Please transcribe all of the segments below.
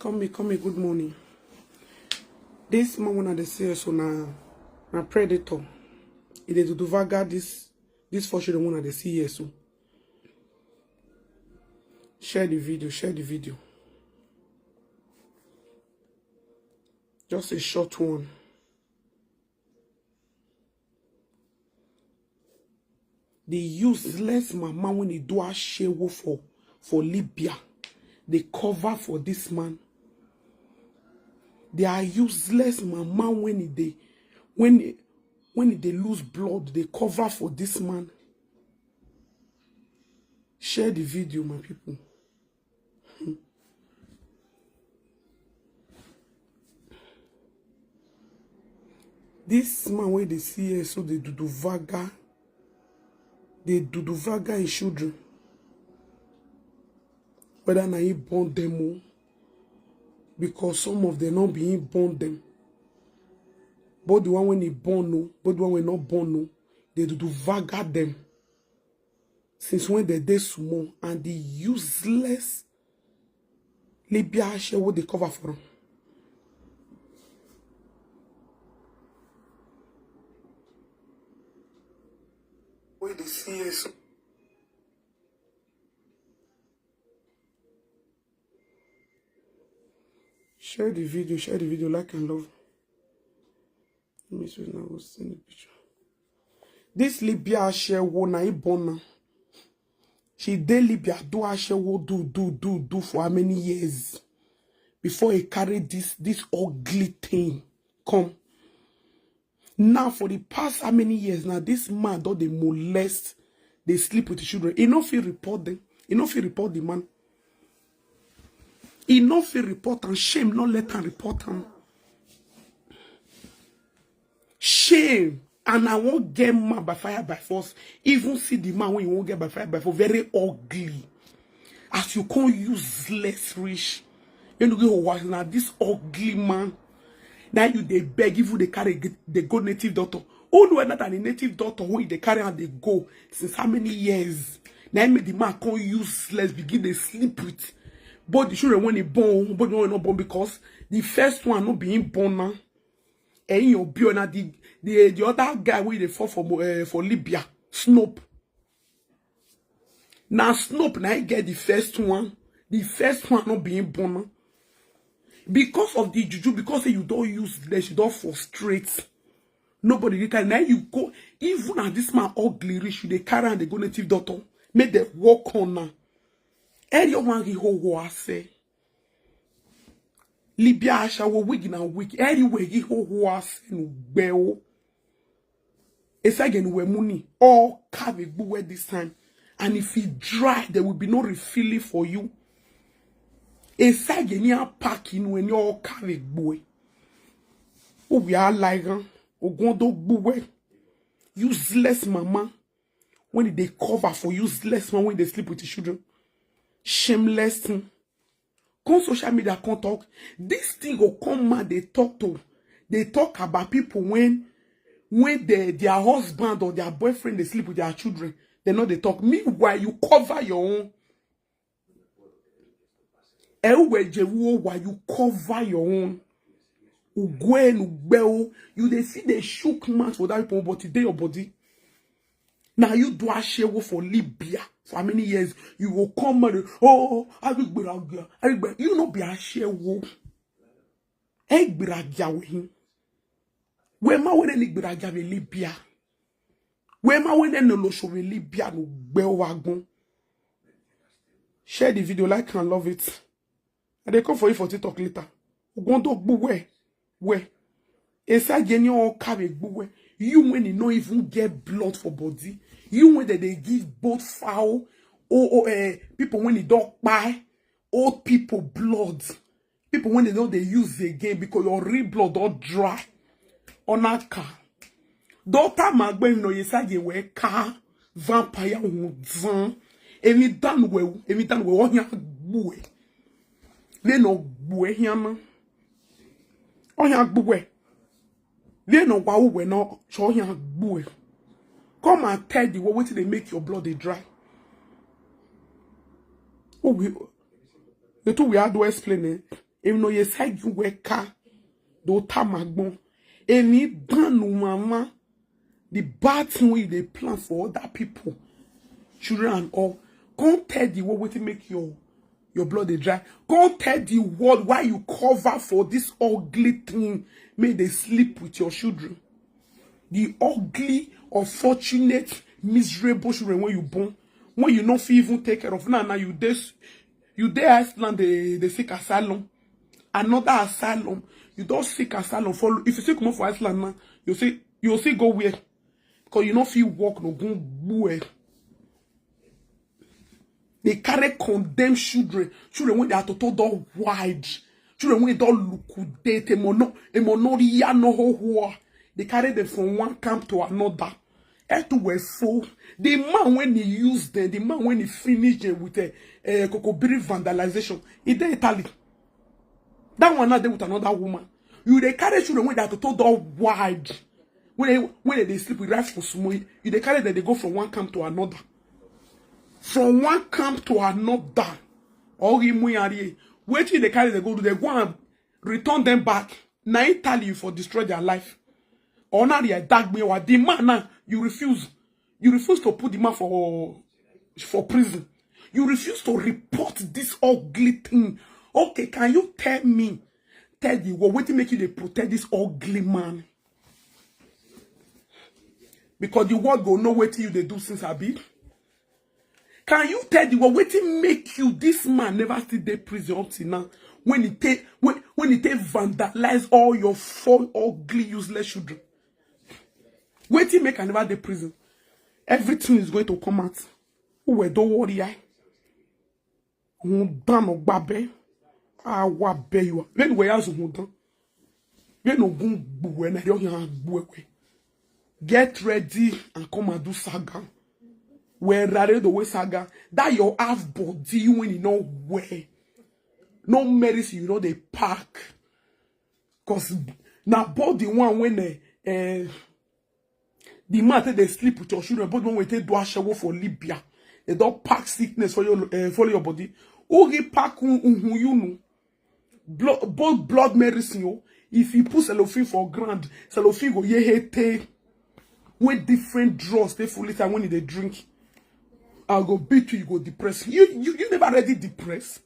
Come me, good morning. This man when I say so na predator. It is to vaga this fortune one I see here so. Share the video. Just a short one. The useless mama when they do a share for Libya. They cover for this man. They are useless mama when they lose blood, they cover for this man. Share the video, my people. This man where they see here, so they do vaga. They do vaga in children. Whether na he born them all, because some of them not being born them. But the one when he born no, but the one when not born no, they do vaga them. Since when they small and the useless Libya share what they cover for them. Where they see us. Share the video, like and love. Let me see now, we'll send the picture. This Libya share wo na ibona. She did Libya do a share wo do for how many years before he carried this ugly thing come. Now for the past how many years now this man don't they molest, they sleep with the children. He not feel report them. He not feel report the man. He not feel report and shame not let him report him. Shame. And I won't get mad by fire by force. Even see the man when you won't get by fire by force. Very ugly. As you can't useless rich. You know what now this ugly man. Now you they beg if you they carry they go native daughter. Oh no, not a native daughter when they carry and they go since how many years. Now make the man can't useless begin they sleep with. But the children when they born, but no not born because the first one not being born now. And your now the other guy where they fought for Libya, Snoop. Now Snoop now get the first one not being born now. Because of the juju, because you don't use this, you don't frustrate. Nobody can now you go even at this man ugly rich, they carry and they go native daughter, make them walk on now. And you want to go say Libya shall wig na wig anyway he ho say no beo. It's again we money all carry buwe this time. And if it dry, there will be no refilling for you. It's again you packing when you all carry buwe. Oh we are like ogondo buwe. Useless mama. When they cover for useless man when they sleep with the children. Shameless thing. Come social media can talk. This thing will come mad. They talk about people when their husband or their boyfriend they sleep with their children. They know they talk. Meanwhile, you cover your own. While you cover your own. You they see they shook mouth for that people, but today your body. Now you do a share for Libya for how many years? You will come and I will be you know be a share wo. Egg biragia with him. Where ma when any biragia with Libya? Where ma when any no show with Libya no bell wagon? Share the video, like and love it. And they come for you for TikTok later. Ugondo buwe. Where? Esa genyo carry buwe. You when you don't even get blood for body. You when they give both foul people when they don't buy old people blood. People when they know they use the again because your real blood don't dry. On a car. Daughter magbe no yesa ye we car vampire unzan. Emi dan we onya buwe. Le no buwe hiama. Onya buwe. They know why we not showing a boy. Come and tell the what they make your blood dry. Oh, the two we had to explain it. Even though you say you weka, do tamagbon. Any banu mama, the bad thing way they plan for other people, children and all. Can't tell the world what to make your blood they dry. Can't tell the world why you cover for this ugly thing. May they sleep with your children. The ugly, unfortunate, miserable children when you born, when you not even take care of. Now you there Iceland, they seek asylum. Another asylum. You don't seek asylum. Follow. If you seek more for Iceland now, you see go where? Because you don't feel walk no go where. They carry condemned children. Children when they are total wide. Children when they don't look date. They carry them from one camp to another. Everywhere so. The man when he used them, the man when he finished them with a cocobiri vandalization, he did Italy. That one not there with another woman. You they carry children when they are total wide. When they sleep with rifles for small, you they carry them, they go from one camp to another. From one camp to another. Or wait till they carry they go and return them back. Now Italy for destroy their life. Or now they attack me or the man now you refuse. You refuse to put the man for prison. You refuse to report this ugly thing. Okay, can you tell me? Tell the world what to make you they protect this ugly man? Because the world go know what you they do since I be. Can you tell the world what to make you this man never still dey prison up till now? When it take vandalize all your four ugly useless children. Wait till make I never dey prison. Everything is going to come out. Oh, don't worry, I. Ah, what be you? When we are so done. We no go get ready and come and do saga. Where rather the way saga that your half body when you know where. No medicine, you know they pack. Cause now both the one when the matter they sleep with your children, but when they do a shower for Libya, they don't pack sickness for your body. Who pack you know? Both blood medicine. If you put cellophane for grand, cellophane go ye with different drugs they fully time when they drink. I'll go beat you go depressed. You never already depressed.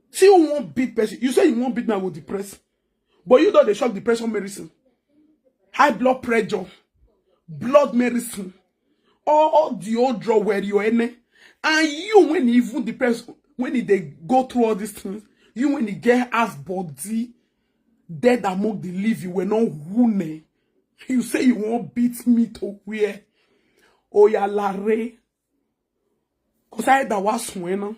See you won't beat person. You say you won't beat now go depressed. But you know they shock depression medicine. High blood pressure. Blood medicine. All the old drug where you're in. And you when you even depressed, when they go through all these things, you when you get half body dead among the live, you were not wounded. You say you won't beat me to where? Oh ya lare. Cause I that was when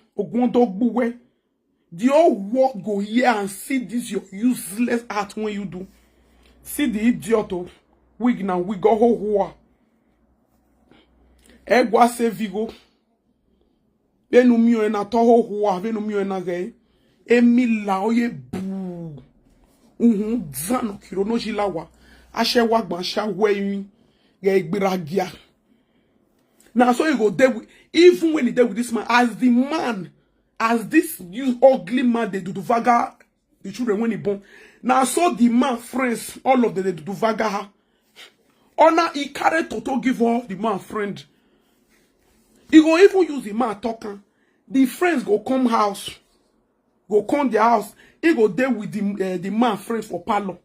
the whole world go here and see this your useless art when you do. See the idiot of wig now we go ho. Egwa se vigo. Venu mio na toho hoa, venu mio na gay. Emi la oye boo. Zano kiro no jilawa. Ashe wagban sha we ge gbiragia. Now so you go there with, even when you there with this man, as this you ugly man they do vaga the children when he born. Now so the man friends, all of them they do vaga her. Or now he carry toto give her the man friend. He go even use the man talking. The friends go come house. Go come their house. He go there with the man friends for parlor.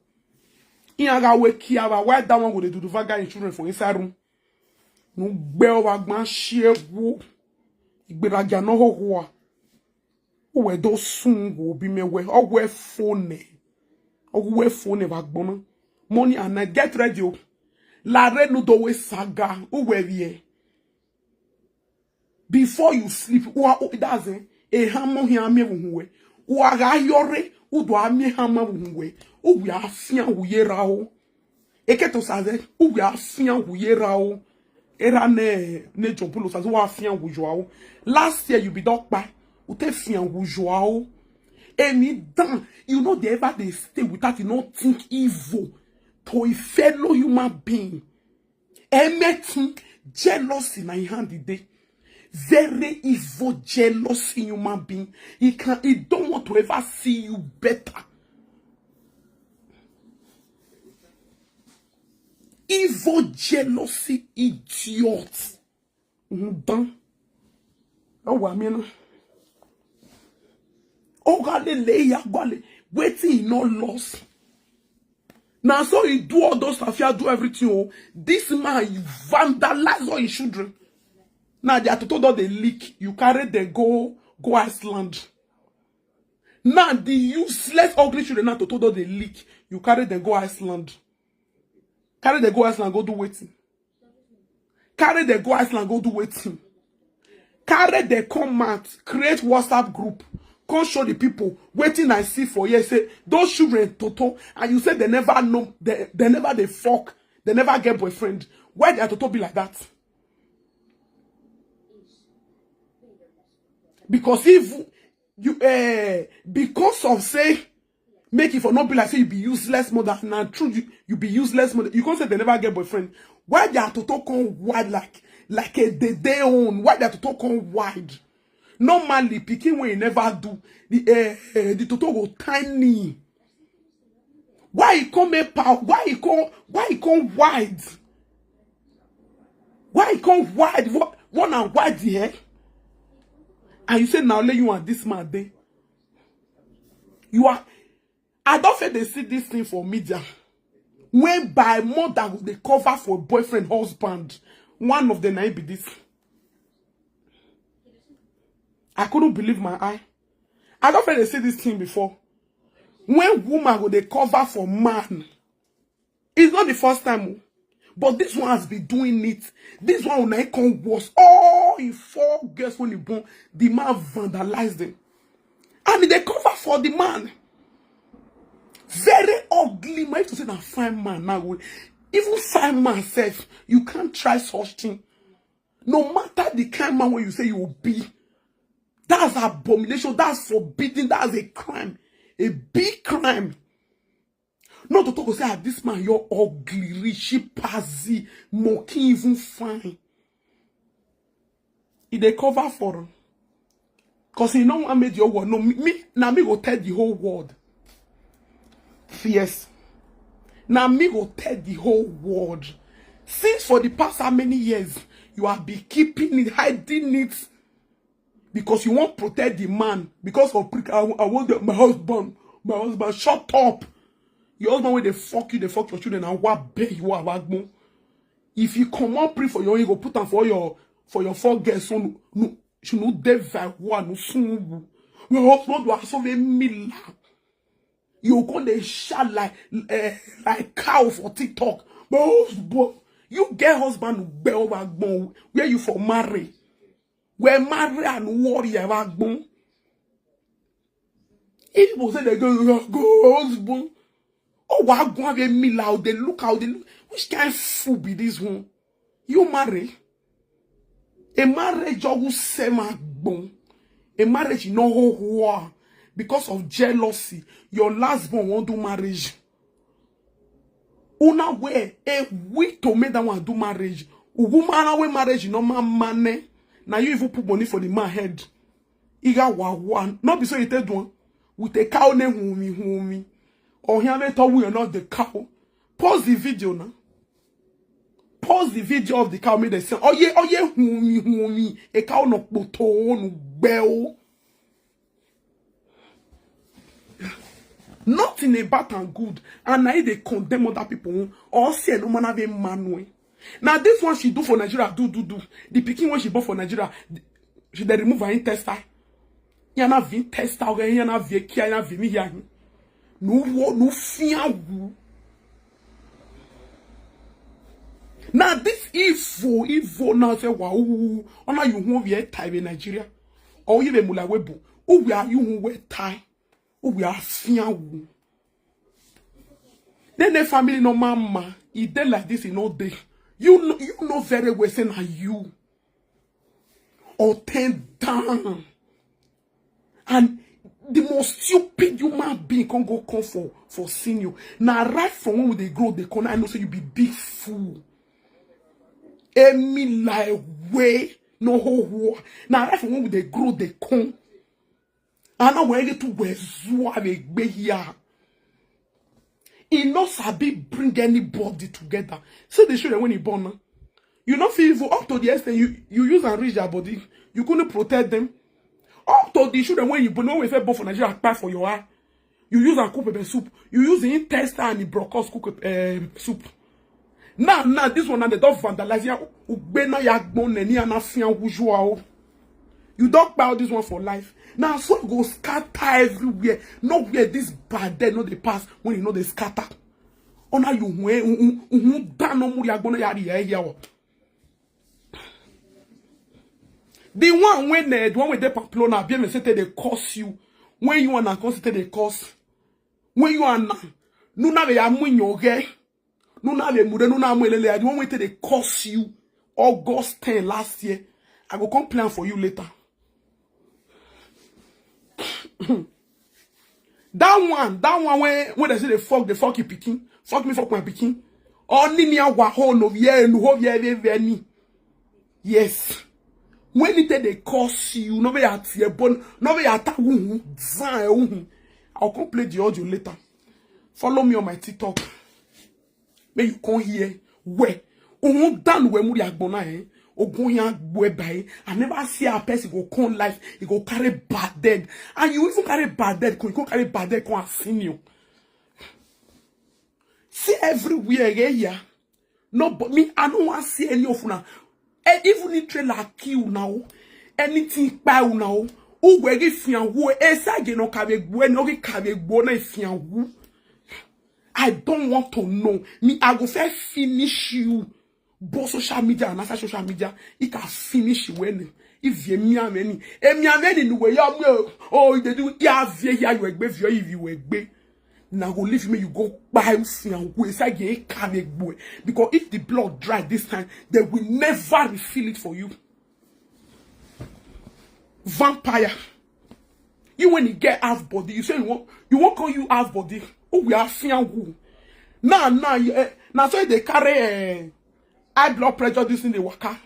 He aga wake here. Why that one go they do the vaga in children for inside room? No bell wagman share wo. Igberaga no ho ho. We do soon go be me we. O we phone. O we phone wagbona. Money and I get ready. La re no do we saga. O we vie. Before you sleep, it doesn't. A hammer here me we. O aga yore. O do ami hammer we. O we are fian we rao. Eketo saze. O we are fian we rao. Era ne jompulo saze wa fian we joao. Last year you be dog by. Ute fian we joao. Any damn, you know they ever they stay without you not think evil to a fellow human being. Anything jealousy na hand the day. Very evil, jealous human being. He don't want to ever see you better. Evil, jealousy, idiot. Done. Oh, I mean, oh, God, waiting, he not lost. Now, so he do all those stuff, he do everything. Oh, this man, he vandalize all his children. Now, they are told they leak. You carry them, go Iceland. Now, the useless, ugly children, now told they leak. You carry them, go Iceland. Carry them, go Iceland, go do waiting. Carry them, go Iceland, go do waiting. Carry them, come out, create WhatsApp group. Come show the people waiting I see for you. Say those children toto, and you say they never know, they never they fuck, they never get boyfriend. Why they toto be like that? Because if you because of say make it for not be like say you be useless mother, now true you be useless mother. You can't say they never get boyfriend. Why they are toto come wide like a day own? Why they are toto come wide? Normally, picking when you never do, the toto go tiny. Why he come make power? Why he come wide? Why he come wide? One and wide here? And you say now let you and this man there. You are. I don't feel they see this thing for media. When by mother they cover for boyfriend, husband, one of the night be this. I couldn't believe my eye. I don't feel they see this thing before. When woman go they cover for man, it's not the first time, but this one has been doing it. This one when I come worse. Oh, in 4 girls when he born, the man vandalized them, and they cover for the man. Very ugly. Man, to say that fine man now. Even fine man says you can't try such thing. No matter the kind of man when you say you will be. That's abomination. That's forbidden. That's a crime. A big crime. Not to talk say, this man, you're ugly, richy, pazzy, mocking, even fine. If they cover for him. Because he know I made your word. No, me go tell the whole world. Yes. Now me go tell the whole world. Since for the past how many years, you have been keeping it, hiding it. Because you won't protect the man. Because of I want my husband. Shut up. Your husband when they fuck you, they fuck your children and what beg you are. If you come on pray for your, you go put on for your 4 girls. So no, you know devil one no. Your husband was so very mila. You go they shout like cow for TikTok. But you get husband where you for marry. We're married and warrior about boom. If people say they go husband, oh, what go have me loud? They look out. Which kind of fool be this one? You marry a marriage who say my boom. A marriage you know who because of jealousy. Your last born won't do marriage. Una way a week to make that one do marriage. Woman away marriage no man money. Now you even put money for the man head. Iga one. Not be so you tell one. With a cow name whom or here they thought we are not the cow. Pause the video now. Pause the video of the cow made the sound. Oh yeah, whom a cow no button bell. Nothing about and good. And now they condemn other people or say no man have a man. Now this one she do for Nigeria, do. The picking when she bought for Nigeria, she they remove her intestine. Yana vin testa, yana viekia, yana vini yang. No fear. Now this evil now say wow. Ona you who we time in Nigeria, or you be mulawebo. Who we are you who we tie? Who we are fear. Then the family no mama, it dey like this in all day. You know very well saying are you or 10 down. And the most stupid human being can go come for senior. Now right from when they grow, they can I know so you be big fool. Emi like way No whole. Now if when they grow, they come. And now when you to wear zwa be here. He not sabi bring anybody together. So they show that when he born, you not feel evil up to the extent you use and reach their body. You couldn't protect them. Up to the issue that when you born, when you feel both for Nigeria, apply for your eye. You use and cook pepper soup. You use the intestine and the broccoli cook soup. Now this one, they don't vandalize you. You don't buy this one for life. Now so go scatter everywhere. Nowhere this bad dead no they pass when you know they scatter. Ona you dan no muri agbona yari here. The one when the one with the Pamplona bien me say they curse you. When you wanna consider they curse. When you are now, no na ya munyoge. No na le mude no na amelele. The one when they curse you August 10 last year. I go come plan for you later. That one when they say they fuck you picking, fuck me, fuck my picking. Only me a wa no yeah no ho yeah very. Yes. When it they curse you, no be at your bone, no be at I'll come play the audio later. Follow me on my TikTok. May you come here. Where? Done where muri agbona I never see a person go come life, he go carry bad dead. And you even carry bad dead, you go carry bad dead, come and see you. See everywhere here. No, but me, I don't want to see any of now. Even if trailer kill now, anything by now, who will give you who esa get no carry when no carry bona if you. I don't want to know. Me, I go first finish you. Both social media and after social media, it can finish when if you me no way oh they do ya you if you egbe now go leave me you go buy and go inside because if the blood dry this time they will never refill it for you. Vampire, you when you get half body you say you won't call you half body. Oh we are fiang now so they carry high blood pressure, this thing they waka.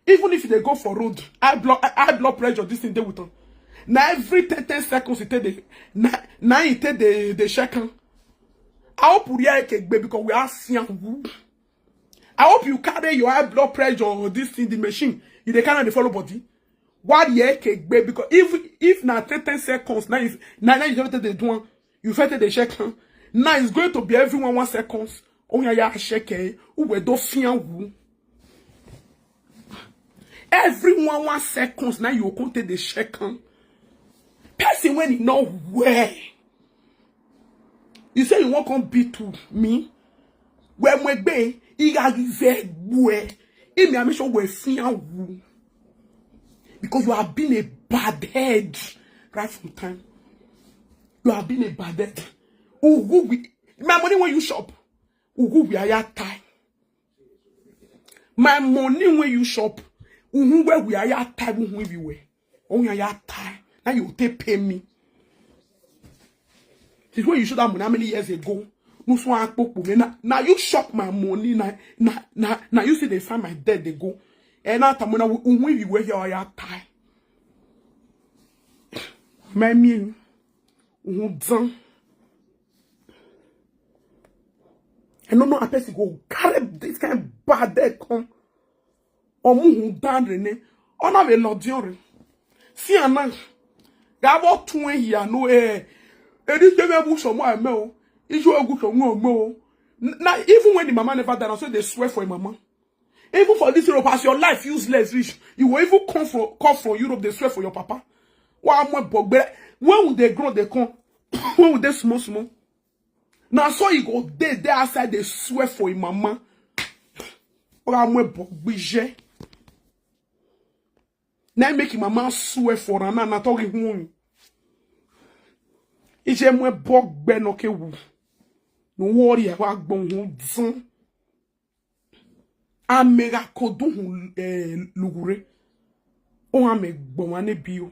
Even if they go for road, high blood pressure, this thing they with them. Now every 10 seconds it take now it take the shaken. I hope you iye-eki because we are seeing. I hope you carry your high blood pressure or this thing the machine. You they cannot follow body. Why iye-eki because if now 10 seconds now you don't take the one you take the shaken. Now it's going to be everyone 1 second. Everyone 1 second now you come take the second. Person when you know where. You say you won't come beat to me. Where my bay, he got where. He may make sure we're feeling because you have been a bad head right from time. You have been a bad head. My money when you shop. We are tie. My money when you shop, where we are tie when we were. Only I tie. Now you take pay me. This is when you should have money how many years ago. No so now you shop my money. Now you see they find my dead they go. And now time when we were here I tie. My mean, I don't know a person go carry this kind of bad dead come. Or move down Rene. On a lodiore. See a man. Gabo 20 here no eh. This game bush on my mail. Is you a good on more. Now even when the mama never died, so they swear for a mama. Even for this Europe, as your life useless rich, you will even come from Europe, they swear for your papa. Why when would they grow they come? When would they small? Now so you go there outside they swear for your mama. Or I'm a budget. Now make your mama swear for her and talking home. It's a more bog ben okay. No worry about bon zon. A mega kodun lugure. Oh I make bon bio.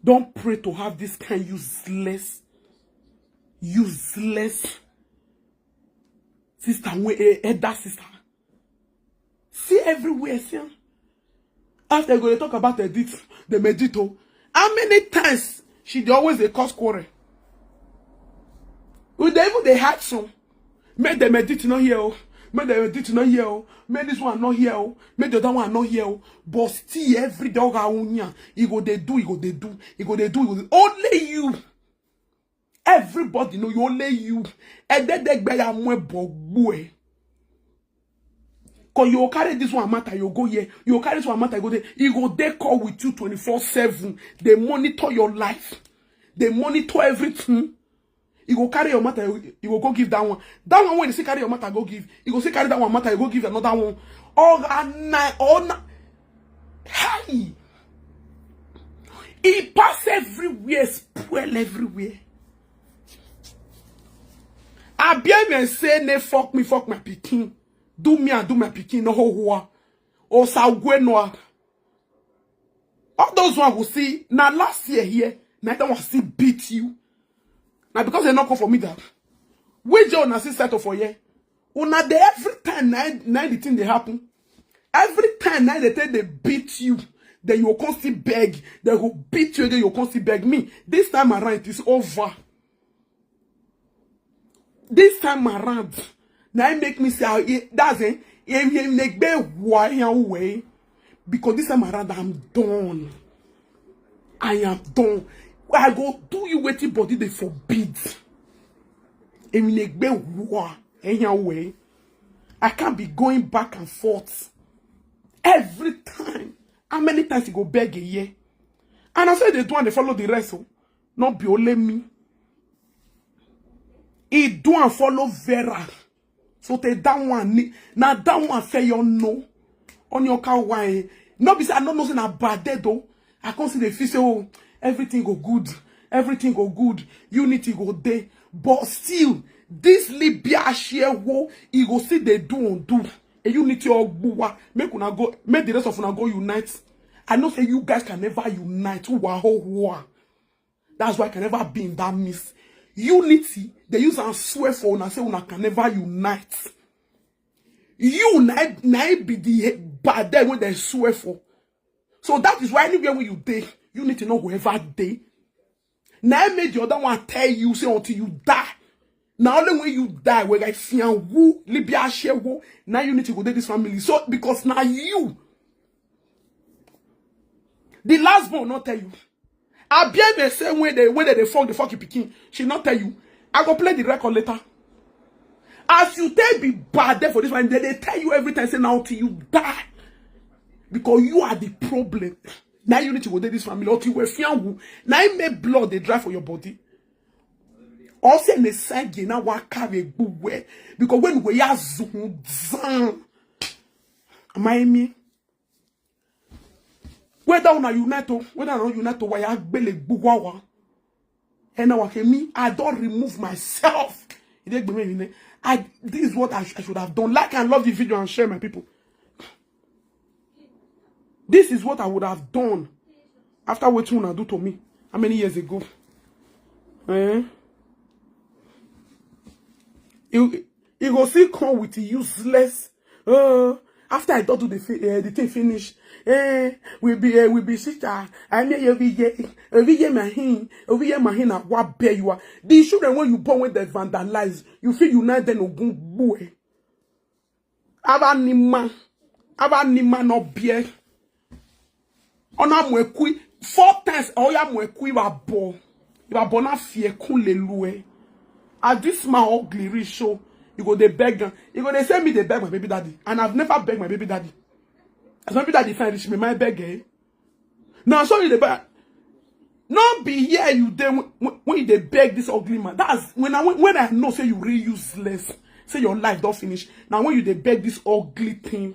Don't pray to have this kind useless sister, that sister. See everywhere, see? After they go, they talk about the medito. How many times she always they cause quarrel? With even they had some. Make the medito not here. Make the medito not here. Make this one not here. Make the other one not here. But still every dog around you go they do. Only you. Everybody know you, only you. And then they buy a more boy. Cause you carry this one matter, you go here. You carry this one matter, you go there. You go they call with you 24/7. They monitor your life. They monitor everything. You go carry your matter, you go give that one. That one when you see carry your matter, go give. You go see carry that one matter, you go give another one. All night. Hey! It pass everywhere, spoil everywhere. I bien say ne fuck my pikin. Do me and do my pikin no ho or sa no. All those one will see now last year here, now that one still beat you. Now because they not come for me that. Which you na see settle for you. Una dey every time now the thing they happen. Every time now they tell they beat you, then you will constantly beg. They will beat you again, you will constantly beg me. This time around it is over. This time around, now it make me say that's it. Way because this time around I'm done. I am done. I go do you waiting body they forbid. Way. I can't be going back and forth every time. How many times you go beg a year? And I said they do and they follow the rest. So not be only me. He do and follow Vera. So they that one. Now that one say you know. On your car why. No be say I don't know say na bad dead though. I can't see the face say oh everything go good. Everything go good. Unity go there. But still, this Libya share wo, he go see they do and do. A unity or buwa. Make una go, make the rest of una go unite. I know say you guys can never unite. That's why I can never be in that midst. Unity, they use and swear for una say una can never unite. You na be the bad day when they swear for. So that is why anywhere when you day, unity not go ever day. Now I made the other one tell you say until you die. Now only when you die, where I see who Libya share who, now you need to go to this family. So because now you, the last one not tell you. I bien the same way they fuck the fucking picking. She not tell you. I go play the record later. As you tell be bad there for this one, they tell you every time say now till you die. Because you are the problem. Now you need to go to this family until you who. Now you make blood they dry for your body. Also in the side now what carry good because when we are zoom am whether una unite whether not unite why I bele bugwawa and now me I don't remove myself. This is what I should have done. Like and love the video and share my people. This is what I would have done after what you do to me how many years ago. You go see come with the useless. After I don't do the thing finish. We be sister. I mean every year my hin what bear you are. The children when you born when they vandalize, you feel united no good boy. Aba nima no bear. Ona mwekui 4 times oya mwekui wa bo. You are born a fear kun lelue. As this man ugly rich show, you go they beg them. You go they send me they beg my baby daddy. And I've never begged my baby daddy. As my baby daddy find rich me, my beg eh. Now show you the beg. Not be here you then when they beg this ugly man. That's when I know say you really useless. Say your life don't finish. Now when you they beg this ugly thing.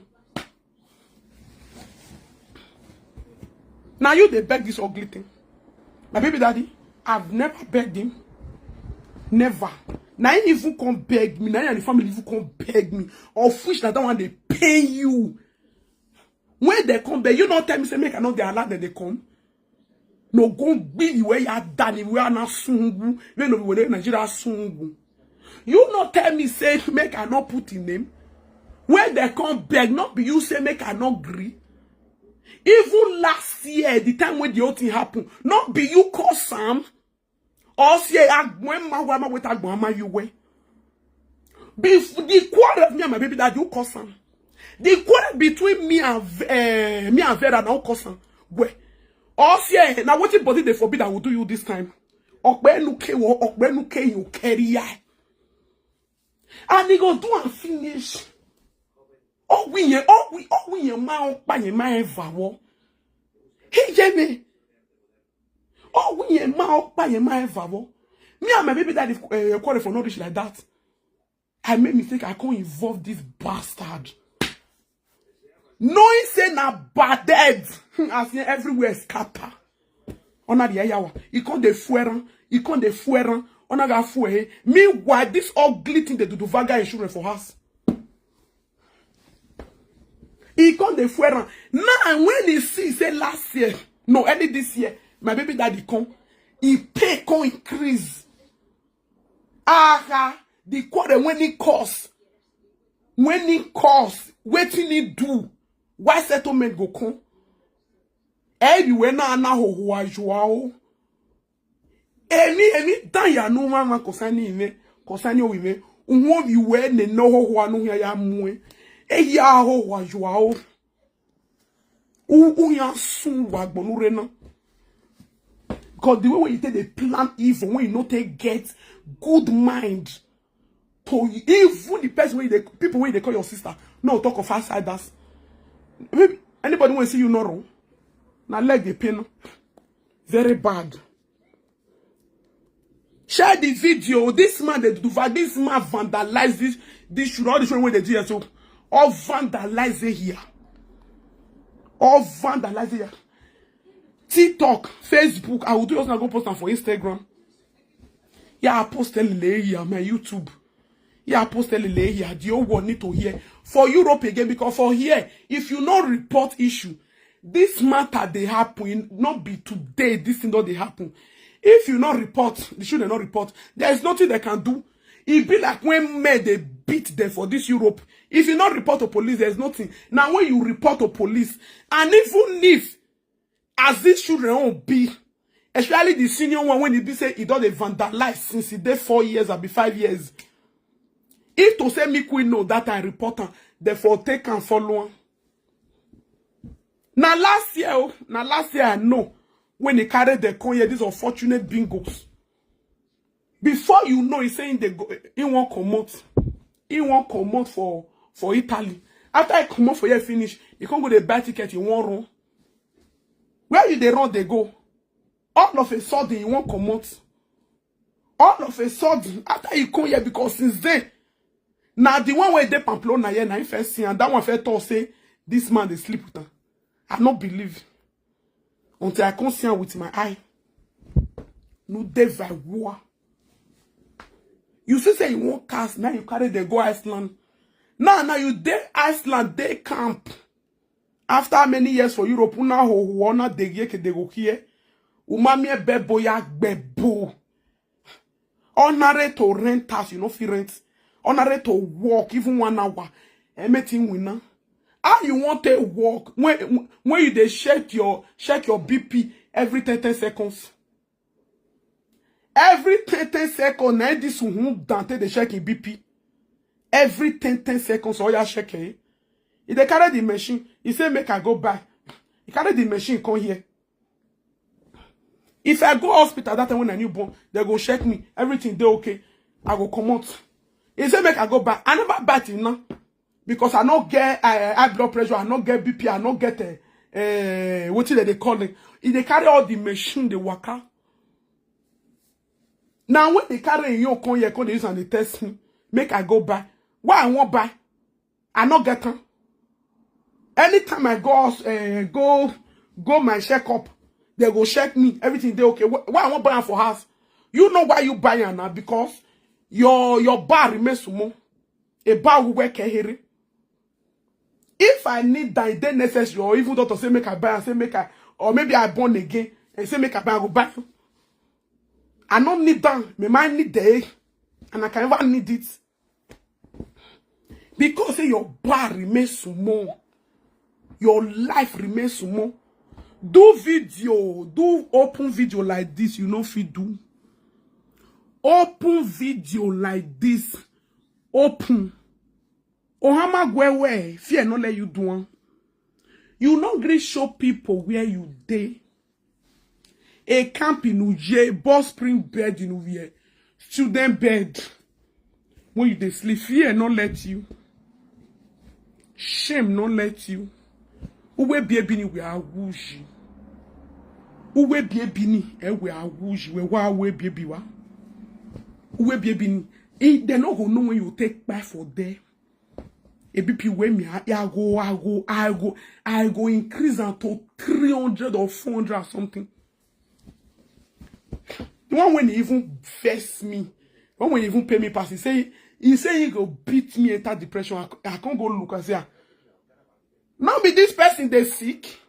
Now you they beg this ugly thing. My baby daddy, I've never begged him. Never. Now even come beg me. Now and the family even come beg me. Of which that one they pay you. When they come beg, you don't tell me say make I not they allow that they come. No go be where you are done. We are not sungu. We no be Nigeria sungu. You not tell me say make I not put in name. When they come beg, not be you say make I not agree. Even last year, the time when the whole thing happened, not be you call Sam, or say Agwema with Agwama you way. Be the quarrel of me and my baby that you call Sam. The quarrel between me and Vera now call Sam. Where? Or say now what body they forbid I will do you this time. Okbenuke you carry. And he go do and finish. Oh we ma ever. He Jimmy. Oh we ma ever. Me and my baby daddy quarrel for no reason like that. I made mistake. I can't involve this bastard. Knowing say na bad dead. As everywhere scatter. Ona the ayawa. He can't de fueran. Ona ga fue. Meanwhile, this ugly thing they do vaga insurance for us. He can't de fueran. Now when he see say last year, no, early this year, my baby daddy come, he pay can increase. The quarrel when he cost, waiting he do, why settlement go come? Everywhere na ho joao. Emi dan ya no mama kosani owe unwo bi we ne no ho anu ya mu e ya ho joao. Ya sun wa gbonure na. Because the way you take the plan evil when you not take get good mind to even the person where people when they call your sister, no talk of outsiders. Maybe anybody want to see you not wrong. Now leg the pain. Very bad. Share the video. This man they do this man vandalize this should all the way they do it. So all vandalize it here. All vandalize it here. TikTok, Facebook, I will do also go post them for Instagram. Yeah, I post them here, my YouTube. Yeah, I post them here. The old one need to hear. For Europe again, because for here, if you not report issue, this matter they happen, not be today, this thing not they happen. If you not report, they should not report. There is nothing they can do. It be like when men they beat them for this Europe. If you not report to police, there's nothing. Now when you report to police, and even if as these children won't be, especially the senior one when he be say he don't vandalize since he did 4 years or be 5 years. If to say me queen know that I report her, therefore take and follow. Now last year I know when they carried the coin here, these unfortunate bingos. Before you know, he's saying he won't come out for Italy. After I come out for here finish, you can't go to buy ticket in one room. Where you they run, they go. All of a sudden, you won't come out. All of a sudden, after you come here, because since then, now the one where they Pamplona here, now first see, and that one first thought say, this man they sleep with her. I not believe. Until I can see her with my eye. No devil war. You see say you won't cast, now you carry the go Iceland. Now you there Iceland, they camp. After many years for Europe, una ho wana iye-eki de go here. Umami bebo ya bebo. Honorary to rent house, you know, fi rent. Honorary to walk even 1 hour. Everything winner. How you want to walk when you they check your BP every 10 seconds? Every 10 seconds, now this one Dante they check in BP. Every 10 seconds, all you check it. If they carry the machine, he say make I go back. He carry the machine, come here. If I go hospital that time when I newborn, they go check me. Everything they okay. I go come out. He say make I go back. I never bat it now. Because I not get high blood pressure, I not get BP, I not get what is they call it. If they carry all the machine, they work out. Now when they carry in your come here, come they use and they test me. Make I go back. Why I won't buy? I not get them. Anytime I go my checkup, they go check me. Everything they okay. Why I won't buy for house? You know why you buy it now? Because your bar remains small. A bar will work here. If I need that, then necessary, or even doctor say make I buy and say make I, or maybe I born again and say make I buy, I go buy. I don't need that. My mind need that, and I can never need it. Because say your bar remains small. your life remains small. Do video, do open video like this, you know fit do. Open video like this. Open. Ohama gwewe, fear not let you do one. You not really show people where you dey. A camp in Uje, boss spring bed in Uje, student bed. When you dey sleep, fear not let you. Shame not let you. Uwe biebini we are wuji. Uwe biebini we are wuji. We wa uwe biebiwa. Uwe biebini. They no go know when you take back for there. ABP when me I go increase until 300 or 400 or something. The one when he even face me, one when he even pay me pass, he say he go beat me enter depression. I can't go look and say, now be this person they sick.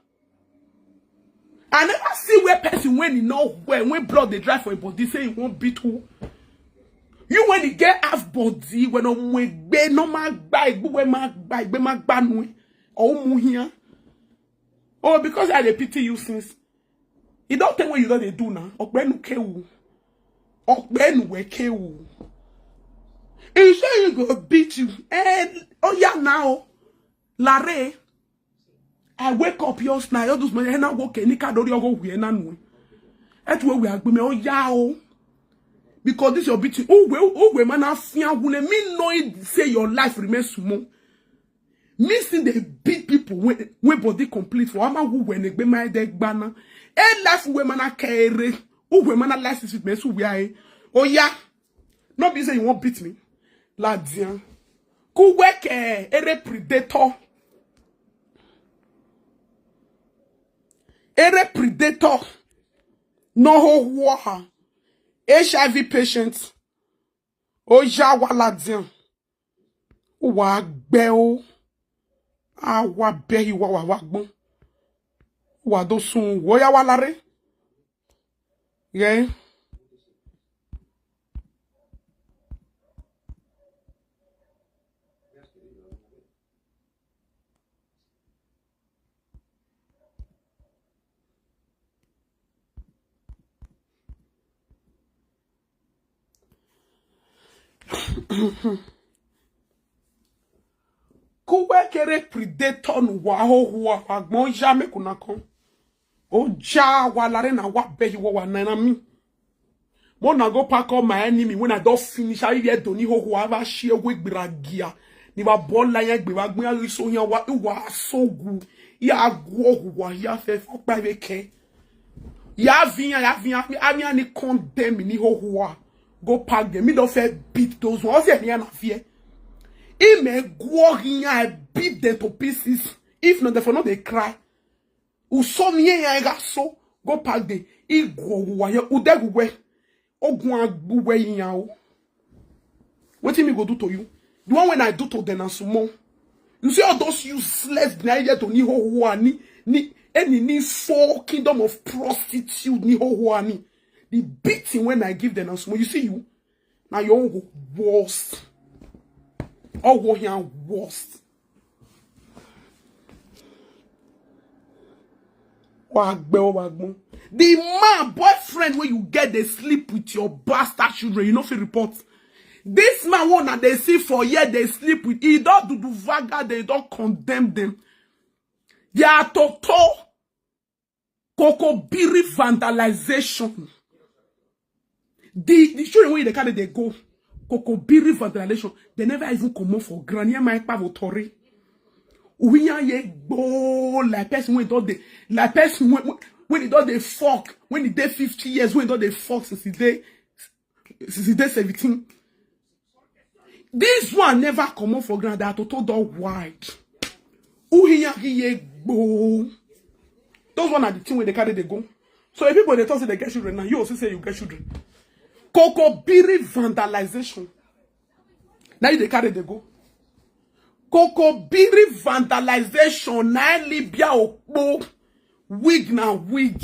I never see where person when he know when blood they drive for him, but they say he won't beat who. You when you get half body, when no mag bag, when mag banwe, or muhia. Oh, because I pity you since. You don't tell what you don't do now. Okbenu kewu. Okbenu we kewu. He say you go beat you. And oh yeah now. Lare. I wake up your snare. You do my hand now go kenika do you go we na nu. Et we agbe me oh yeah oh. Because this your beating. Oh we man afia wule me know it say your life remains small. Me see they beat people when body complete for ama who when egbe my deck banner. And life we man carry. Oh we man license with me so we are. Oh yeah. Not be say you won't beat me. La dian. Ku work ere predator. Ere predator. No ho waha. HIV patient. Oh ja wala dian. Wa gbe o. Wa be wa gbon. Wa do sun wo ya wa lare. Yeah. Kuwe kere predator nu wa ho agbon jamais kuna kon. O ja wa lare na wa be wa na mi. Mo na go pack up my enemy when I don't finish I hear doni ho ava share we gragia. Ni wa ball la yan gbe wa gbin so yan wa so gu. Ya go wa ya fe fo pa be ke. Ya vian ni condemn ni ho go pack them. Me don't fair beat those ones here na fear. He may go in and beat them to pieces. If not, therefore not they cry. Ou so nye ya so go pack them. He go waya udegu we. Ogwan buwe yin. What me go do to you? The one when I do to them and sumo. You see all those useless naija to ni ho ni four kingdom of prostitute ni ho ni. The beating when I give them and sumo. You see you. Now you own go worst. Or what here worst. The man boyfriend when you get they sleep with your bastard children, you know fi report. This man one that they see for year they sleep with, he don't do vaga, they don't condemn them. They are total kokobiri vandalization. The children when they carry they go. Kokobiri vandalization. They never even come out for granny my pavotori. We are ye go like person when don't they like person when he don't they fuck when he day 50 years when don't they fuck since he day 17. This one never come out for granted. That total dog wide. Ye go. Those one are the thing when they carry they go. So if people they talk say they get children now, you also say you get children. Kokobiri vandalization. Now they carry they go. Kokobiri vandalization. Now Libya okbo. Wig na wig.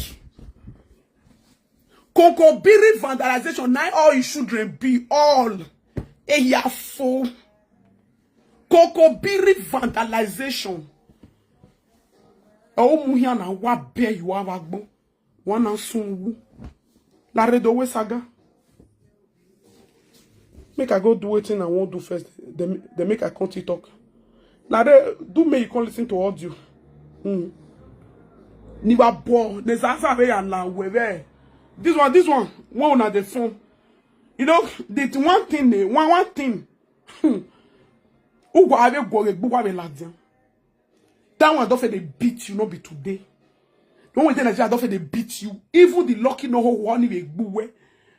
Kokobiri vandalization. Now all you children be all. Eyafo. Kokobiri vandalization. Oh, Muhiana, what bear you have a bone. One and soon. Laredo saga. Make I go do it and I won't do first. They make I continue talk. Lare, do me you can listen to audio. Niwa bo, there's answer very and now where this one on the phone. You know, the one thing, one thing. Who go have go be ladian. That one don't they beat you, not be today. The one thing that don't they beat you. Even the lucky no who one be buwe.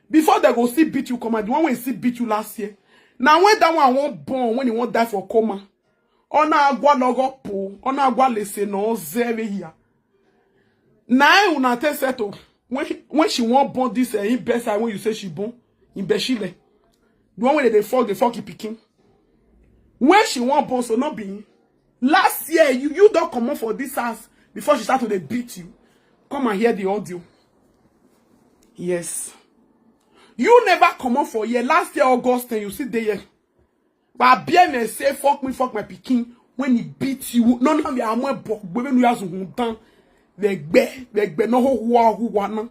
Before they go see beat you come out, the one when see beat you last year. Now when that one won't born, when he won't die for coma. Ona agwa logo po, ona agwa lese no zere here. Now una te settle. When she won't born this in best side when you say she born in Beshile. The one when they fuck it picking. When she won't born so not being. Last year you don't come up for this house before she started to beat you. Come and hear the audio. Yes. You never come up for year. Last year August and you sit there. But bien say fuck my picking when he beat you. No we are more book. When you have some done. Vegbe no who wana.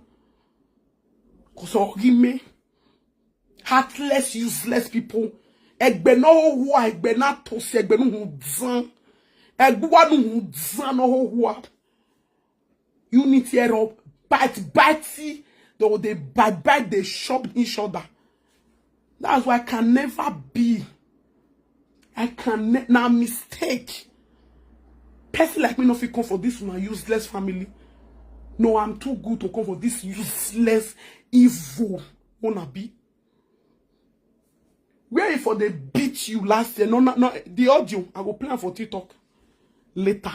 Cause give me heartless, useless people. Egbe no who egbe na to se egbe no hu zan. Egbe wa no hu zan no who. Unity error bite. They bite they shop each other. That's why I can never be. I can now mistake. Person like me no fit come for this one useless family. No, I'm too good to come for this useless evil wanna be. Where for they beat you last year? No, the audio I go plan for TikTok later.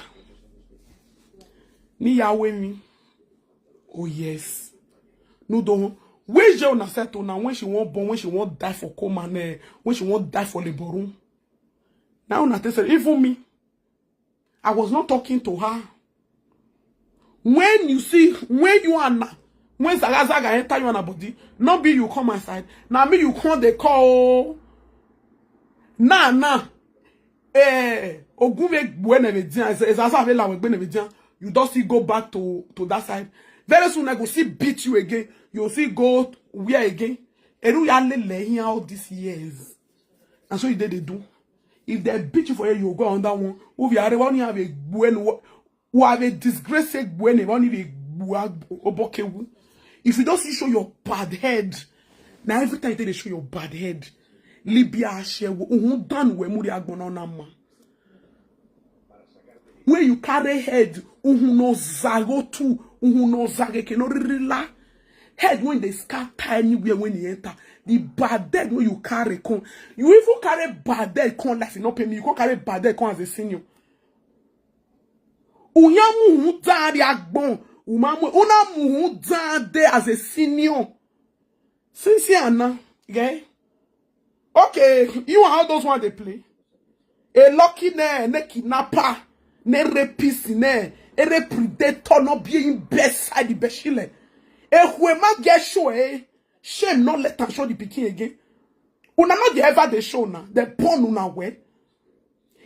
Ni yawe me. Oh yes. No don't. Where je una settle now when she won't born, when she won't die for coma, when she won't die for labor room. Now una tell say even me. I was not talking to her. When you see, when you are now, when Zagazaga enter you on a body, not be you come outside. Now me you come the call. Nah. Oguve buenevidian. You don't see go back to that side. Very soon I go see beat you again. You'll see go where again. And you are here all these years. And so you did they do. If they beat you for you, you go on that one. Who we are only have a buen who have a disgraced buen, only obokewu. If you don't see show your bad head, now every time they show your bad head, Libya share done we muri agbona nama. When you carry head, no zago tu, no zage no rila. Head when they scatter anywhere when you enter. The bad dead when you carry con. You even carry bad dead con life, you not pay me. You can't carry bad dead con as a senior. Uyamu dadi agbon. Unamu dadi as a senior. Sincere, okay? Okay, you know how those ones they play. A lucky ne kidnapper, ne rapist ne, a predator no being best side the beshile. Whoever get show, shame not let them show the picking again. Una not the ever they show now. The porn una way.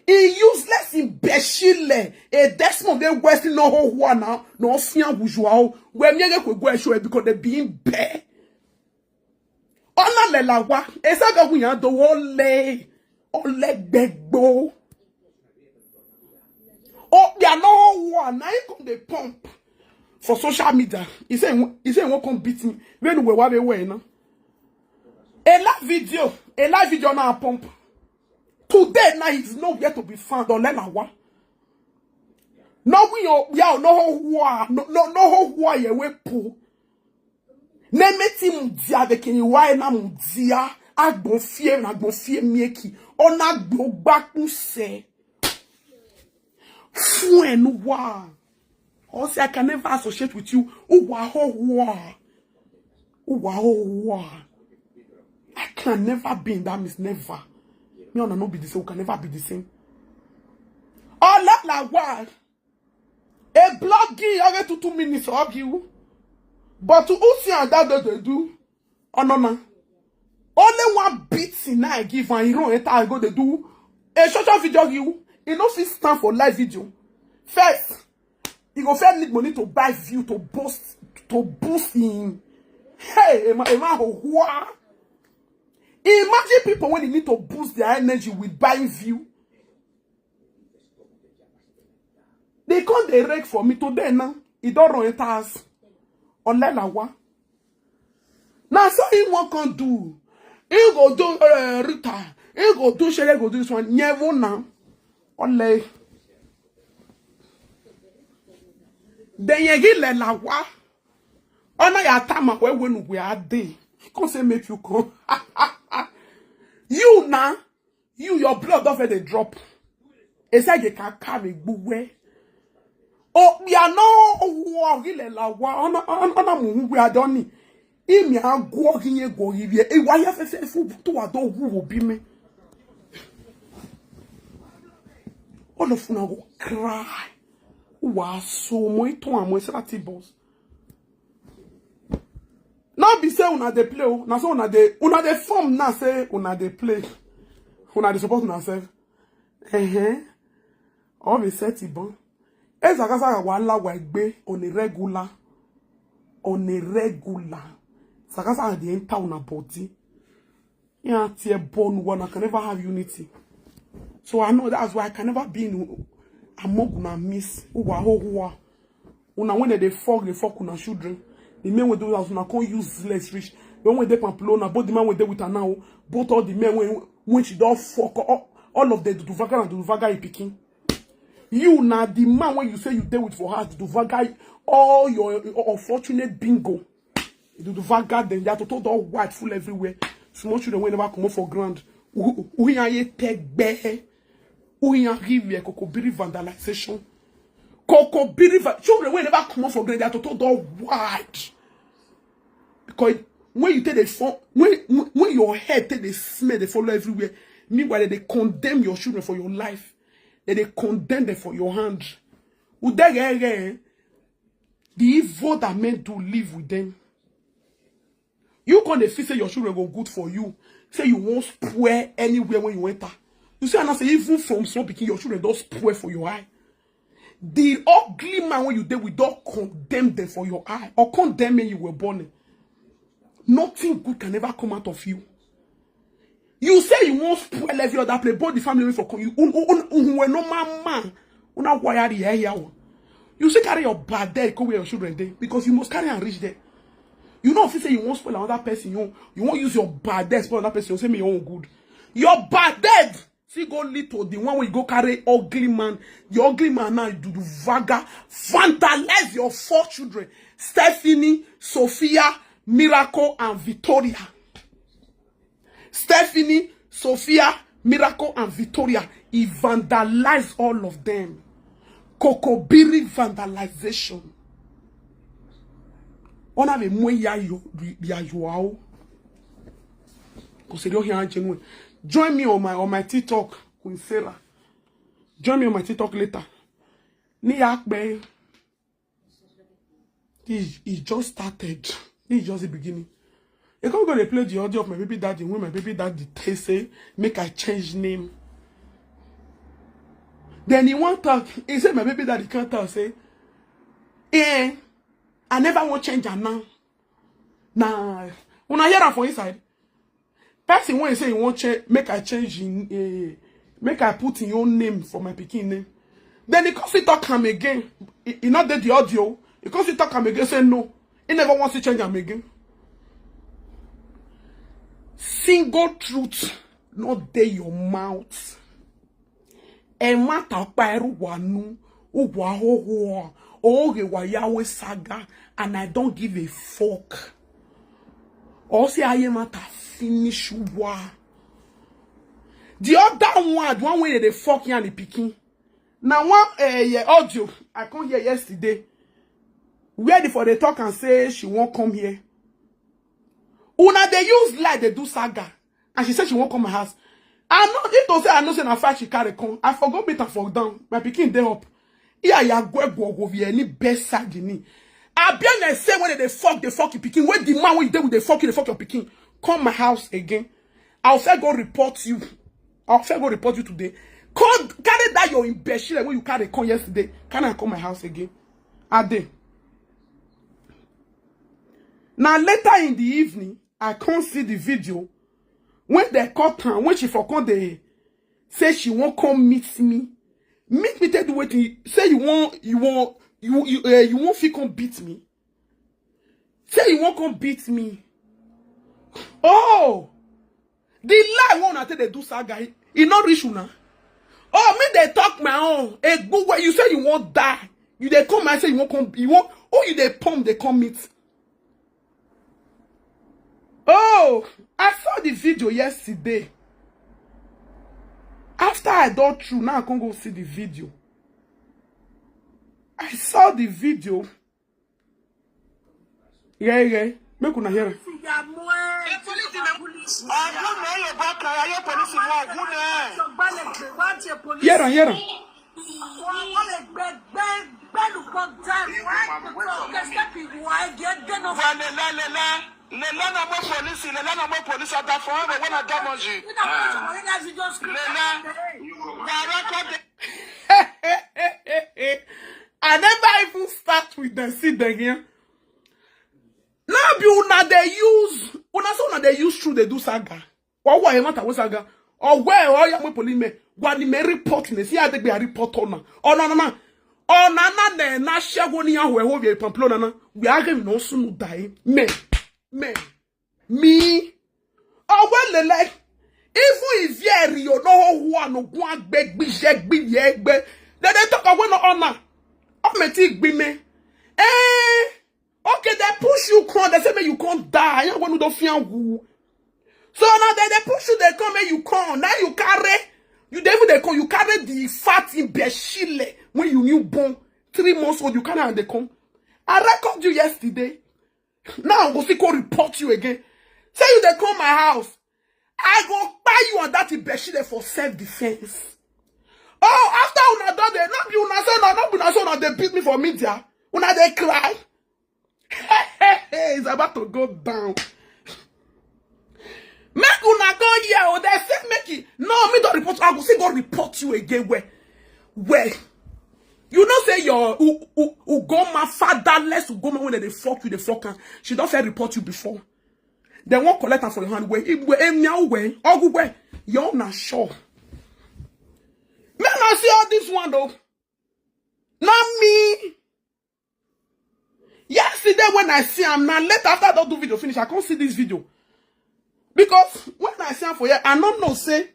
He useless in beshile. A Desmond they wasting no whole one now. No fear bourgeois. Where me could go show because they being bare. Ona le la wa. Esa ga wuyan do ole. Ole begbo. Oh, they are no one. Now you come they pump. For social media, he said won't come beat me. When we were away now. A live video now pump. Today now is nowhere to be found on Lelawa. No we are no who are we pull. Nemeti mudia de kini wa na mudia agbon fie mieki. On agbon baku se. Fuen wa. Also, I can never associate with you. I can never be in that miss never. Me and I not be the same. We can never be the same. Oh, la what? A blogging, I get to 2 minutes of you. But to see and that they do. Oh no. Only one beat in I give and you don't enter I go they do a short video you. You know, stand for live video. First. He go first need money to buy view, to boost him. Hey, Imagine people when they need to boost their energy with buying view. They can't direct for me today now. It don't run it as on Lelawa. Now, so he what can do. He go do Rita. He go do Shere, go do this one. Never now. Only. Then you get Lelawa. Ona ya tama when we are there. Can't say make you come. You now, your blood don't let it drop. It's like you can carry buwe. Oh, we are no walking la wa. Ona mu we are done. Imi a go hinye go hivye. E wa ya fe fu to wa do wu obi me. All of una go cry. Wa so mo ito amo se tboz. Now be say una dey play o. Na so una dey form now say una dey play. Una dey support una self. All be set ibon. Ezakasa wa la wa egbe on a regular. Sakasa dey enter una body. Yeah, tear bone one. I can never have unity. So I know that's why I can never be in among una miss. Una when they fuck una children. The men with those now can't use less rich. When they pamplona, both the man with they with her now, both all the men when she don't fuck all of the Duvaga and Duvaga picking. You now the man when you say you deal with for her, Duvaga all your unfortunate bingo. Duvaga then they are told all white full everywhere. Small children will never come up for grand. Who take bear? Who arrive Kokobiri vandalization? Children will never come up for grand. They are told all white. Because when you take the phone, when your head take the smell, they follow everywhere. Meanwhile, they condemn your children for your life. They condemn them for your hand. The evil that men do live with them. You can't feel say your children go good for you. Say you won't spoil anywhere when you enter. You see, and I say even from small picking, your children don't spoil for your eye. The ugly man when you deal with don't condemn them for your eye or condemn when you were born. Nothing good can ever come out of you. You say you won't spoil every other place, both the family for you. Were no man. Una wire the hair. You say carry your bad there, go where your children there because you must carry and reach there. You know if you say you won't spoil another person, you won't use your bad there spoil another person. You say me your own good. Your bad dead. See go lead to the one where you go carry ugly man. The ugly man now do the vaga vandalize your 4 children: Stephanie, Sophia, Miracle, and Victoria. Stephanie, Sophia, Miracle, and Victoria. He vandalized all of them. Kokobiri vandalization. Ona me mwe ya yo ao. Consider here genuine. Join me on my TikTok with Vera. Join me on my TikTok later. Ni he just started. This is just the beginning. You can't go to play the audio of my baby daddy when my baby daddy say make I change name. Then he won't talk. He said my baby daddy can't talk. Say, I never want change her now. Nah, when I hear that from inside, person when he say he want change, make I change in, make I put in your name for my pikin name. Then he comes to talk him again. He not did the audio. He comes to talk him again. Say no, he never wants to change him again. Single truth, not there your mouth. And matter pairu wanu uwa ho oge wa Yahweh saga, and I don't give a fuck. Also, I am at a finish war. The other one way they fuck you and the picking. Now one audio I come here yesterday. Ready for the talk and say she won't come here. Una they use like they do saga, and she said she won't come my house. I know it don't say I know say na fight she carry come. I forgot me to fall down. My picking they up. Yeah, ya go via any best side ni. I be and say when they fuck you picking. When the man when you with the fuck your picking. Come my house again. I'll say go report you. I'll say go report you today. Carry that your imbecile when you carry come yesterday. Can I come my house again? Ade. Now later in the evening, I can't see the video. When they caught her, when she forgot they say she won't come meet me. Meet me tell the way say you won't feel come beat me. Say you won't come beat me. Oh, the lie one I tell they do saga. It not reach you now. Oh, me they talk my own. A good way. You say you won't die. You they come and say you won't come. You won't. Oh, you they pump. They come meet. Oh, I saw the video yesterday. After I done through, now I can't go see the video. I saw the video. Yeah. Make una hear. Hear. I never even start with the seed again. Now be una they use they use through they do saga. Or why matter what saga? Or where or ya police me what me report me see I take be a report on. Oh no. Oh na de na shago ni ahwe ho be pamplona na. We are going no soon die. Me. Oh well like even if you no who no go agbe gbi ye they talk about no honor. Oh me ti gbi me. Okay, they push you, they say, you can't die. You want to fear who. So now they push you, they come, you can't. Now you carry, you carry the fat in Beshile when you newborn, 3 months old, you carry and they come. I record you yesterday. Now I'm going to report you again. Say you they come my house. I go buy you on that in Beshile for self-defense. Oh, after una done, they not be una son, they beat me for media. Una they cry. It's about to go down. Make una go here or they say make it. No, me don't report. I go say go report you again. Where? You know say your Ugoma fatherless Ugoma when they fuck you, they fuck her. She don't say report you before. They won't collect her for your hand. Where? You're not sure. Man, I see all this one though. Not me. Yesterday when I see him, now later after I don't do video finish, I can't see this video. Because when I see him for here, I don't know, say,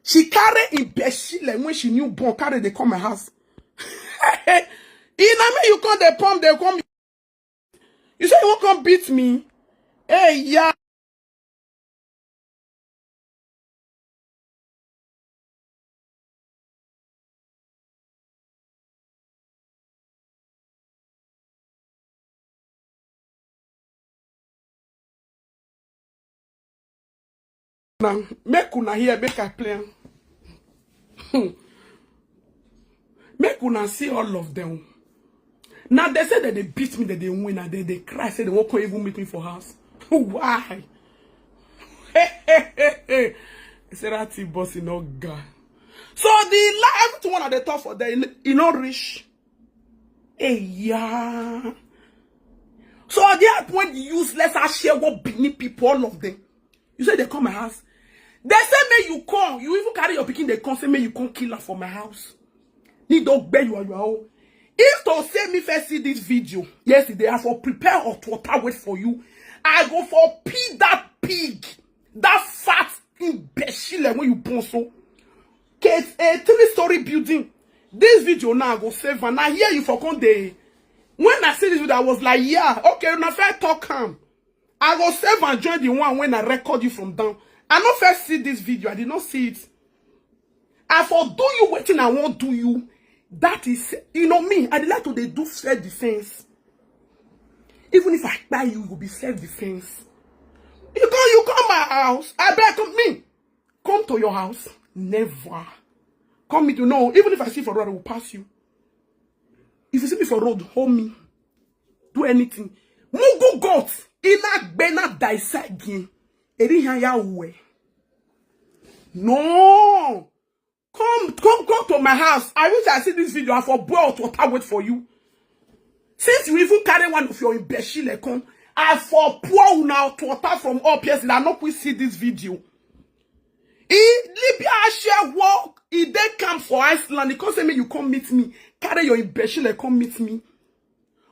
she carry in Beshile when she knew born, carry they come my house. In me, you come, they pump, they come. You say you won't come beat me? Hey, yeah. Now, make una here, make I play. Make una see all of them. Now they say that they beat me, that they win, and they cry, say they won't come even meet me for house. Why? Hey. I said that tboz is no God. So the everything one at the top for them, you not rich. Hey, yeah. So at that point, useless as share what beneath people, all of them. You say they come my house. They say may you come. You even carry your picking, they come say may you come kill her for my house. Need don't bear you on your own. If to say me first see this video, yesterday I for prepare hot water wait for you. I go for pee that pig. That fat imbecile when you born so. It's a 3-story building. This video now I go save and I hear you for come day. When I see this video, I was like, yeah, okay, now first talk calm. I go save and join the one when I record you from down. I not first see this video. I did not see it. I for do you waiting, I won't do you. That is, you know me, I like to they do self-defense. Even if I buy you, it will be self-defense. You come my house. I beg me. Come to your house. Never. Come me to know. Even if I see for road, I will pass you. If you see me for road, hold me. Do anything. Mugu got. Ina bena daisa again. No. Come to my house. I wish I see this video. I for boil water wait for you. Since you even carry one of your imbecile come, I for pour now water from up here. I not we see this video. Libya share work. They come for Iceland. He can't say me you come meet me. Carry your imbecile come meet me.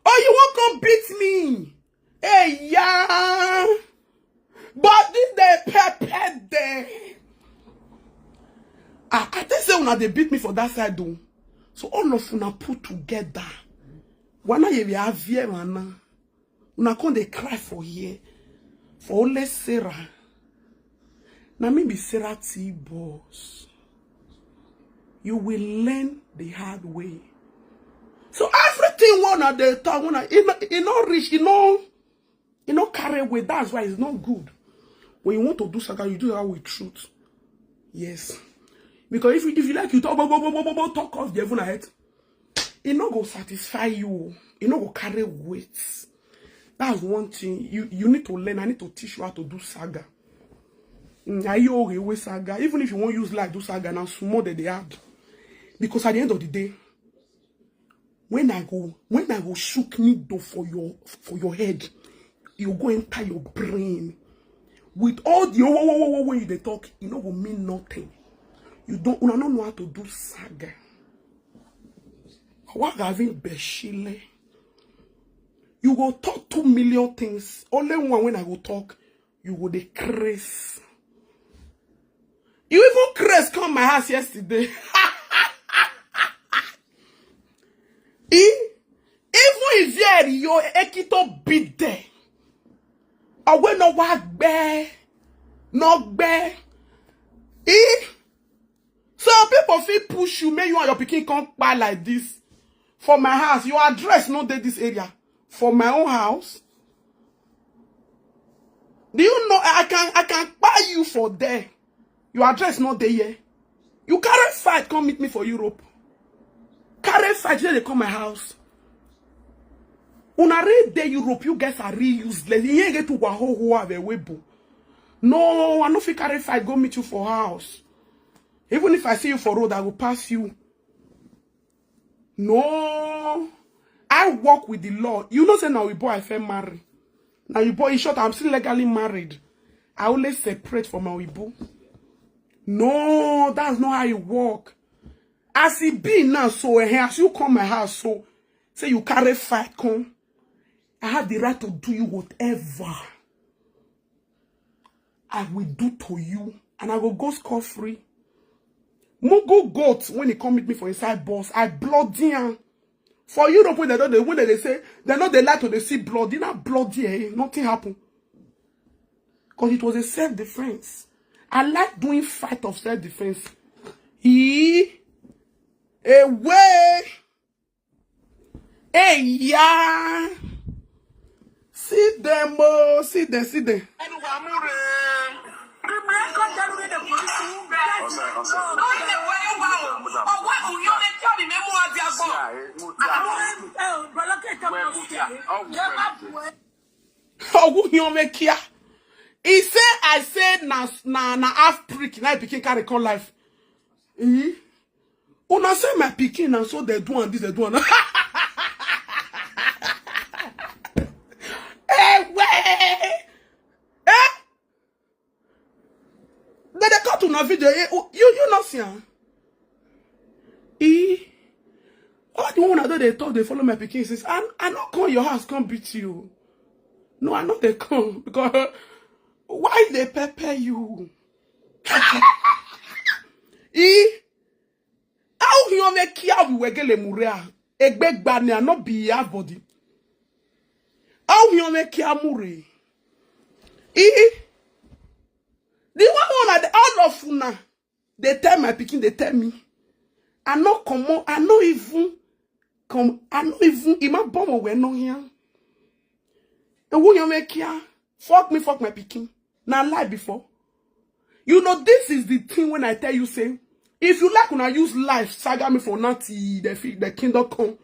Oh, you won't come beat me. Hey, yeah. But this they pepper there. I think say una they beat me for that side though. So all of una put together. Wana ye have here mana. Una come they cry for here. For only Sarah. Now maybe Sarah tboz. You will learn the hard way. So everything one at the talk, it not rich, it not carry away. That's why it's not good. When you want to do something, you do that with truth. Yes. Because if you like, you talk off the heaven ahead. It not go satisfy you. It not go carry weight. That's one thing. You need to learn. I need to teach you how to do saga. Saga. Even if you won't use like do saga, now small that they add. Because at the end of the day, when I go shook needle for your head, you go enter your brain. With all the when you talk, it no will mean nothing. You don't know how to do saga. What having beshile? You go talk 2 million things. Only one when I go talk, you go decrease. You even Chris come my house yesterday. Even if you iye-eki to be there. I will not walk bear. Not bear. Some people feel push you, make you and your pikin come by like this. For my house, your address not there this area. For my own house. Do you know I can buy you for there? Your address not there yet. You carry fight, come meet me for Europe. Carry fight, they come my house. Una read the Europe, you guys are real useless. You ain't get to waho have a webo. No, I no fit carry fight, go meet you for house. Even if I see you for road, I will pass you. No. I work with the law. You know say now we boy I feel married. Now you boy in short, I'm still legally married. I always separate from my wibo. No, that's not how you work. As it be now, so as you come my house, so say you carry fight, come. I have the right to do you whatever I will do to you, and I will go score free. Mugu goat when he come with me for inside boss, I bloody him. For Europe when they say they know they like to they see blood, they not bloody, eh? Nothing happen. Because it was a self-defense. I like doing fight of self-defense. Away. Hey, yeah. See them, see them. He said, I said, na half prick, na pikin carry call life. Una say my pikin, and so they do and this, they do and they cut to na video. You not see her. All the one that they talk, they follow my pikin says, I not come your house, come beat you. No, I know they come because why they pepper you? How you make kia we wegele murea? Egbe gbani not be your body. How you make kia mure? The one at all of una, they tell my pikin, they tell me. I not come on, I not even in my bomb we no here. And who you make here? Fuck me, fuck my pikin. Now lie before. You know, this is the thing when I tell you, say, if you like when I use life, saga me for nothing, the kingdom come.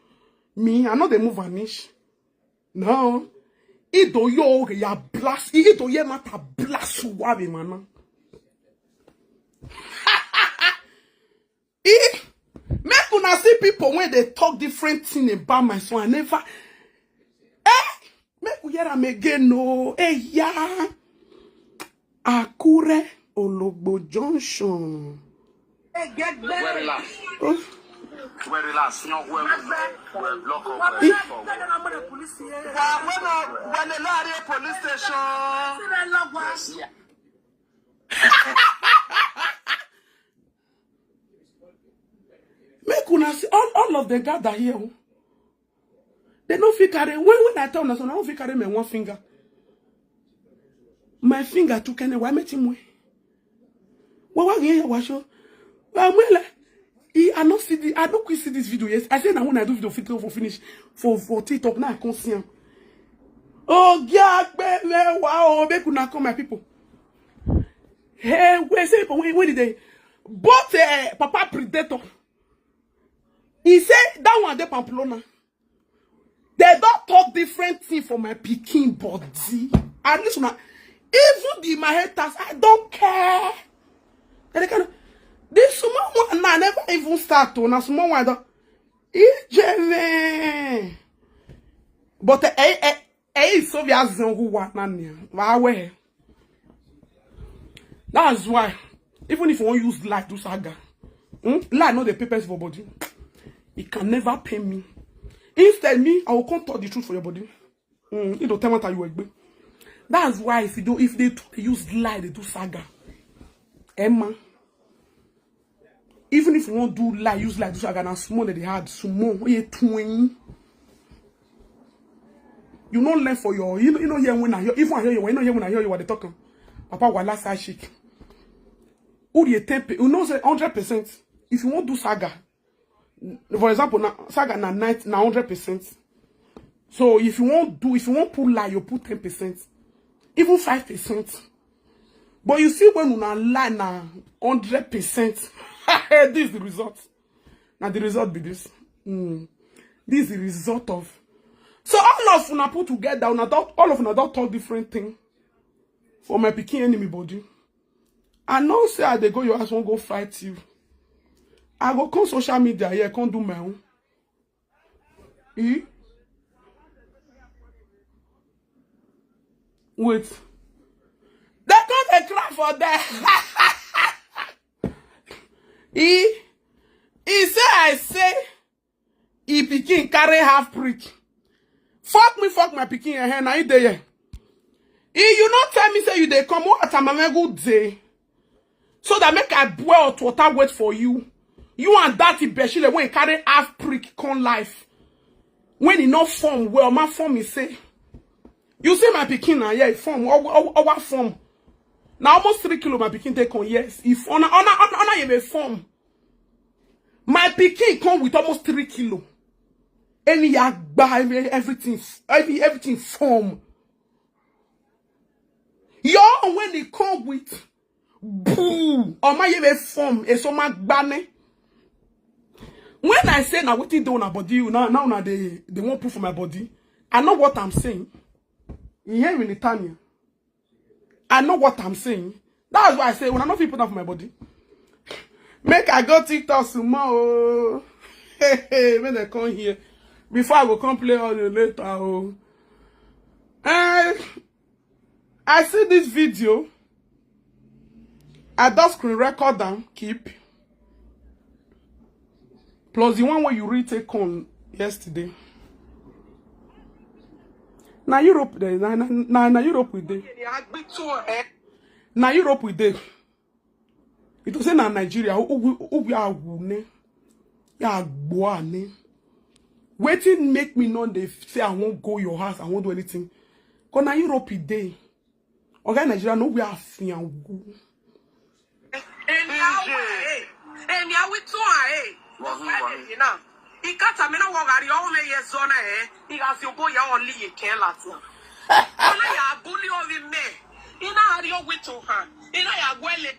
Me, I know they move vanish. No. Ido yo ya blast. Ido ye mata blast wabi mana. Make una see people when they talk different thing about my son. I never. Make we hear them again. No. Yeah. Akure Ologbo Junction. Get very last. Very last. No, we're block of when the Lari police station. Make una see all of them gather here. They don't fit carry. When I tell them, I don't fit carry my one finger. My finger took any. Why make him way? What you watch? I don't see the. I don't see this video. Yes, I said now when I do video fit for finish for TikTok now I can't see him. Oh yeah, baby, wow, make una come my people. Hey, where say when did they? But Papa Predator. He said that one de Pamplona. They don't talk different thing for my picking body. At least even the my haters, I don't care. They can. This small one I never even start to. Now small one don't. But so we are who want nani. That's why even if you want use light do saga, light not the papers for body. It can never pay me. Instead, me, I will come talk the truth for your body. You don't tell what you will. That's why if they use lie, they do saga. Emma. Even if you won't do lie, use lie, do saga, and small that they had small. You don't learn for your. You know here when I hear. Even I hear you. When I hear you what they talking. Papa was last I shake. Who you 10%? You know say 100%. If you won't do saga. For example, now saga na 100%. So if you won't put lie, you put 10%, even 5%. But you see when you lie na 100%, this is the result. Now the result be this. This is the result of. So all of una put together, all of una don't talk different thing. For my picking enemy body, I know say they go your ass won't go fight you. I go come social media here, can't do my own. Wait. They can't cry for that. He say I say he pikin carry half prick. Fuck my pikin here. Now you there. You not tell me say you they come what time a good day. So that make I boil hot water wait for you. You and that Beshile when he carry half prick con life. When he not form well, my form is say. You see my pikin now, yeah, form our form. Now almost 3 kilo my pikin take on yes. If on you form. My pikin come with almost 3 kilo. Any yagba everything form. Yo when they come with boo or my form is so much banner. When I say now what you do on my body, now they won't proof for my body. I know what I'm saying. You hear me, Tanya? I know what I'm saying. That's why I say when I know people down for my body. Make I go TikTok tomorrow. Hey, when they come here. Before I go come play all the later. Oh. I see this video. I just screen record them, keep. Plus the one where you retake on yesterday. Now Europe there. Now Europe with them. Now Europe with them. It was in Nigeria. Who we are wune. Ya boane. Waiting make me know they say I won't go your house. I won't do anything. Cause now Europe with them. Okay, Nigeria no we are fian. And now we too now. He got a minute walk at your own zone. He has your boy only you can last now. I bully over me. You know how you wait to her. You know you're well.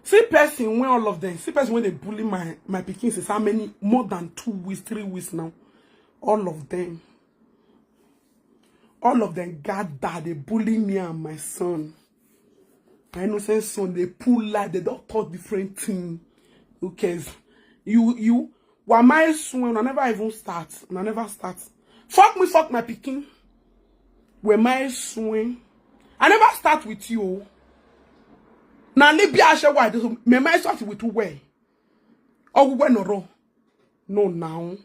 See person when all of them. See person when they bully my pikin since how many more than 2 weeks, 3 weeks now. All of them. All of them gather, they bully me and my son. My innocent son, they pull like they don't talk different thing. Who cares? You Why my swing? I never even start. I never start. Fuck me, fuck my picking. Where my swing? I never start with you. Now Libya ashe why this me my start with where? Or when no no now.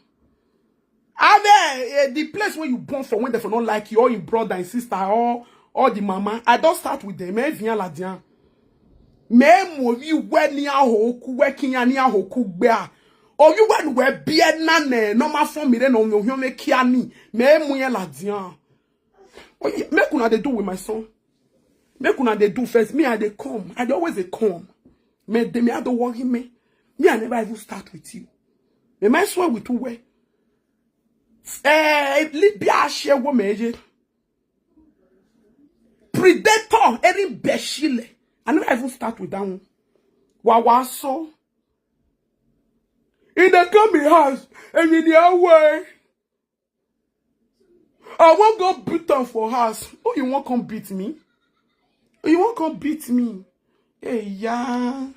Are there the place where you born from when they for not like you or your brother and sister or the mama? I don't start with them. Me vient la dia. Me mo you when ni ahoku working ya ni ahoku gbe. Or you when we be na ne no ma form me no me hwe me kia ni. Me mo ya la dia. Make una they do with my son. Make una they do first. Me I they come. I dey always they come. Me I don't worry me. Me I never even start with you. Me might swear with two way. Libya share wo meje. Predator any beshile. I never even start with that one. Wa so. In the coming house and in the way. I won't go beat them for house. Oh, you won't come beat me? Oh, you won't come beat me? Hey, yeah.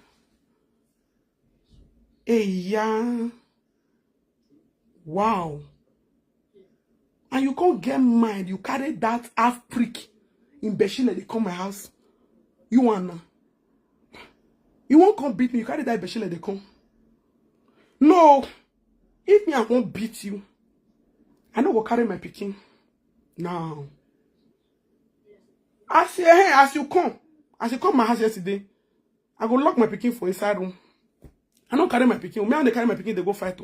Hey, yeah. Wow. And you can't get mad. You carry that half prick in Beshile. They come my house. You wanna? You won't come beat me. You carry that Beshile. They come. No. If me, I won't beat you. I know go carry my picking. Now. I say, hey, as you come my house yesterday, I go lock my picking for inside room. I don't carry my picking. Me and they carry my picking, they go fight.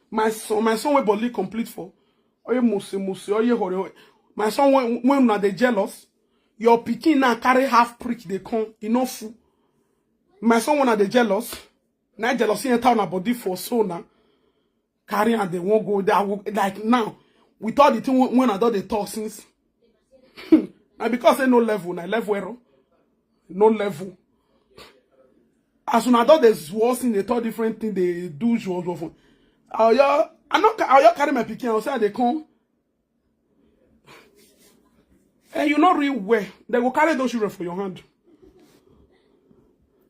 My son will body complete for. Oh, you must, oh, you hurry. My son, when not they jealous, your picking now carry half prick, they come, enough. My son, when are they jealous, now jealousy in town body for so now. Carry and they won't go there. Like now, with all the thing when I do the talk since. And because they no level, na level error. No level. As soon as I do this worse in the third different thing they do you carry my picking outside they come. And you not real well. They will carry those children for your hand.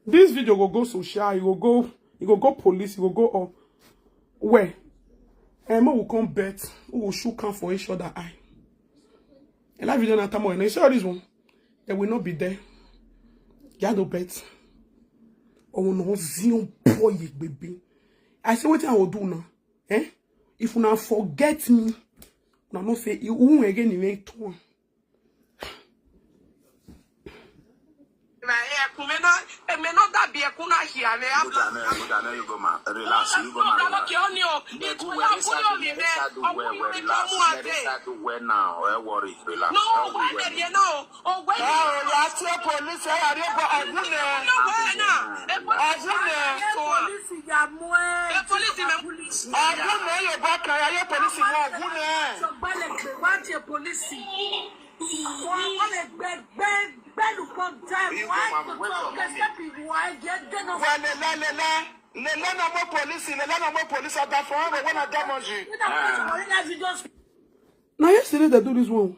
This video will go social, it will go police, it will go where? Emma will come bet, who will shoot can for each other eye. And that video na tamo and I saw this one. They will not be there. You no bet. Oh no, zion boy baby. I say what I will do now. If you now forget me, now not say you won't again in it. Me not that be a kuna here. You go man. Relax. You go man. Now. Worry. Relax. No, why you know? Oh, wait. Last year police are now yesterday they do this one.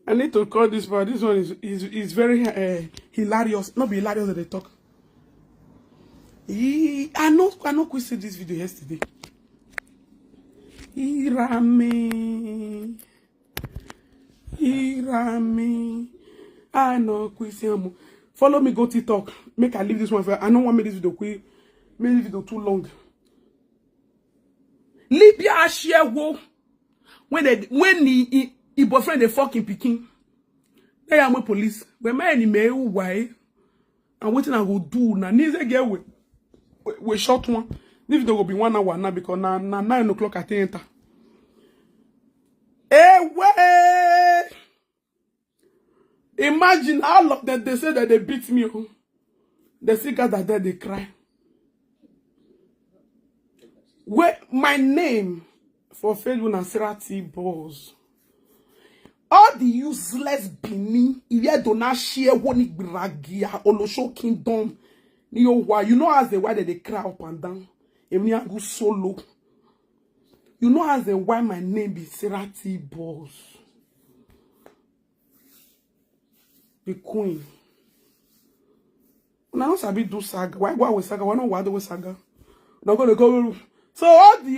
I need to call this part. This one is very hilarious. Not be hilarious that they talk. I know we see this video yesterday. Irame. I know we see him. Follow me, go TikTok. Make I leave this one for I don't want me this video quick. Make this video too long. Libya share wo when the boyfriend they fucking picking. They are my police. When my enemy why and what I go do now? Neither get we short one. This video will be 1 hour now because now 9 o'clock I think enter. Hey, way! Imagine all of them. They say that they beat me. They see God that they cry. Where my name for Facebook and tboz. All the useless Benin, if you do not share one bragia or show kingdom, you know as the why they cry up and down. If you go solo, you know as the why my name is tboz. The queen. Una no sabi do saga. Why go with saga? Why not why do with saga? Not gonna go. So all the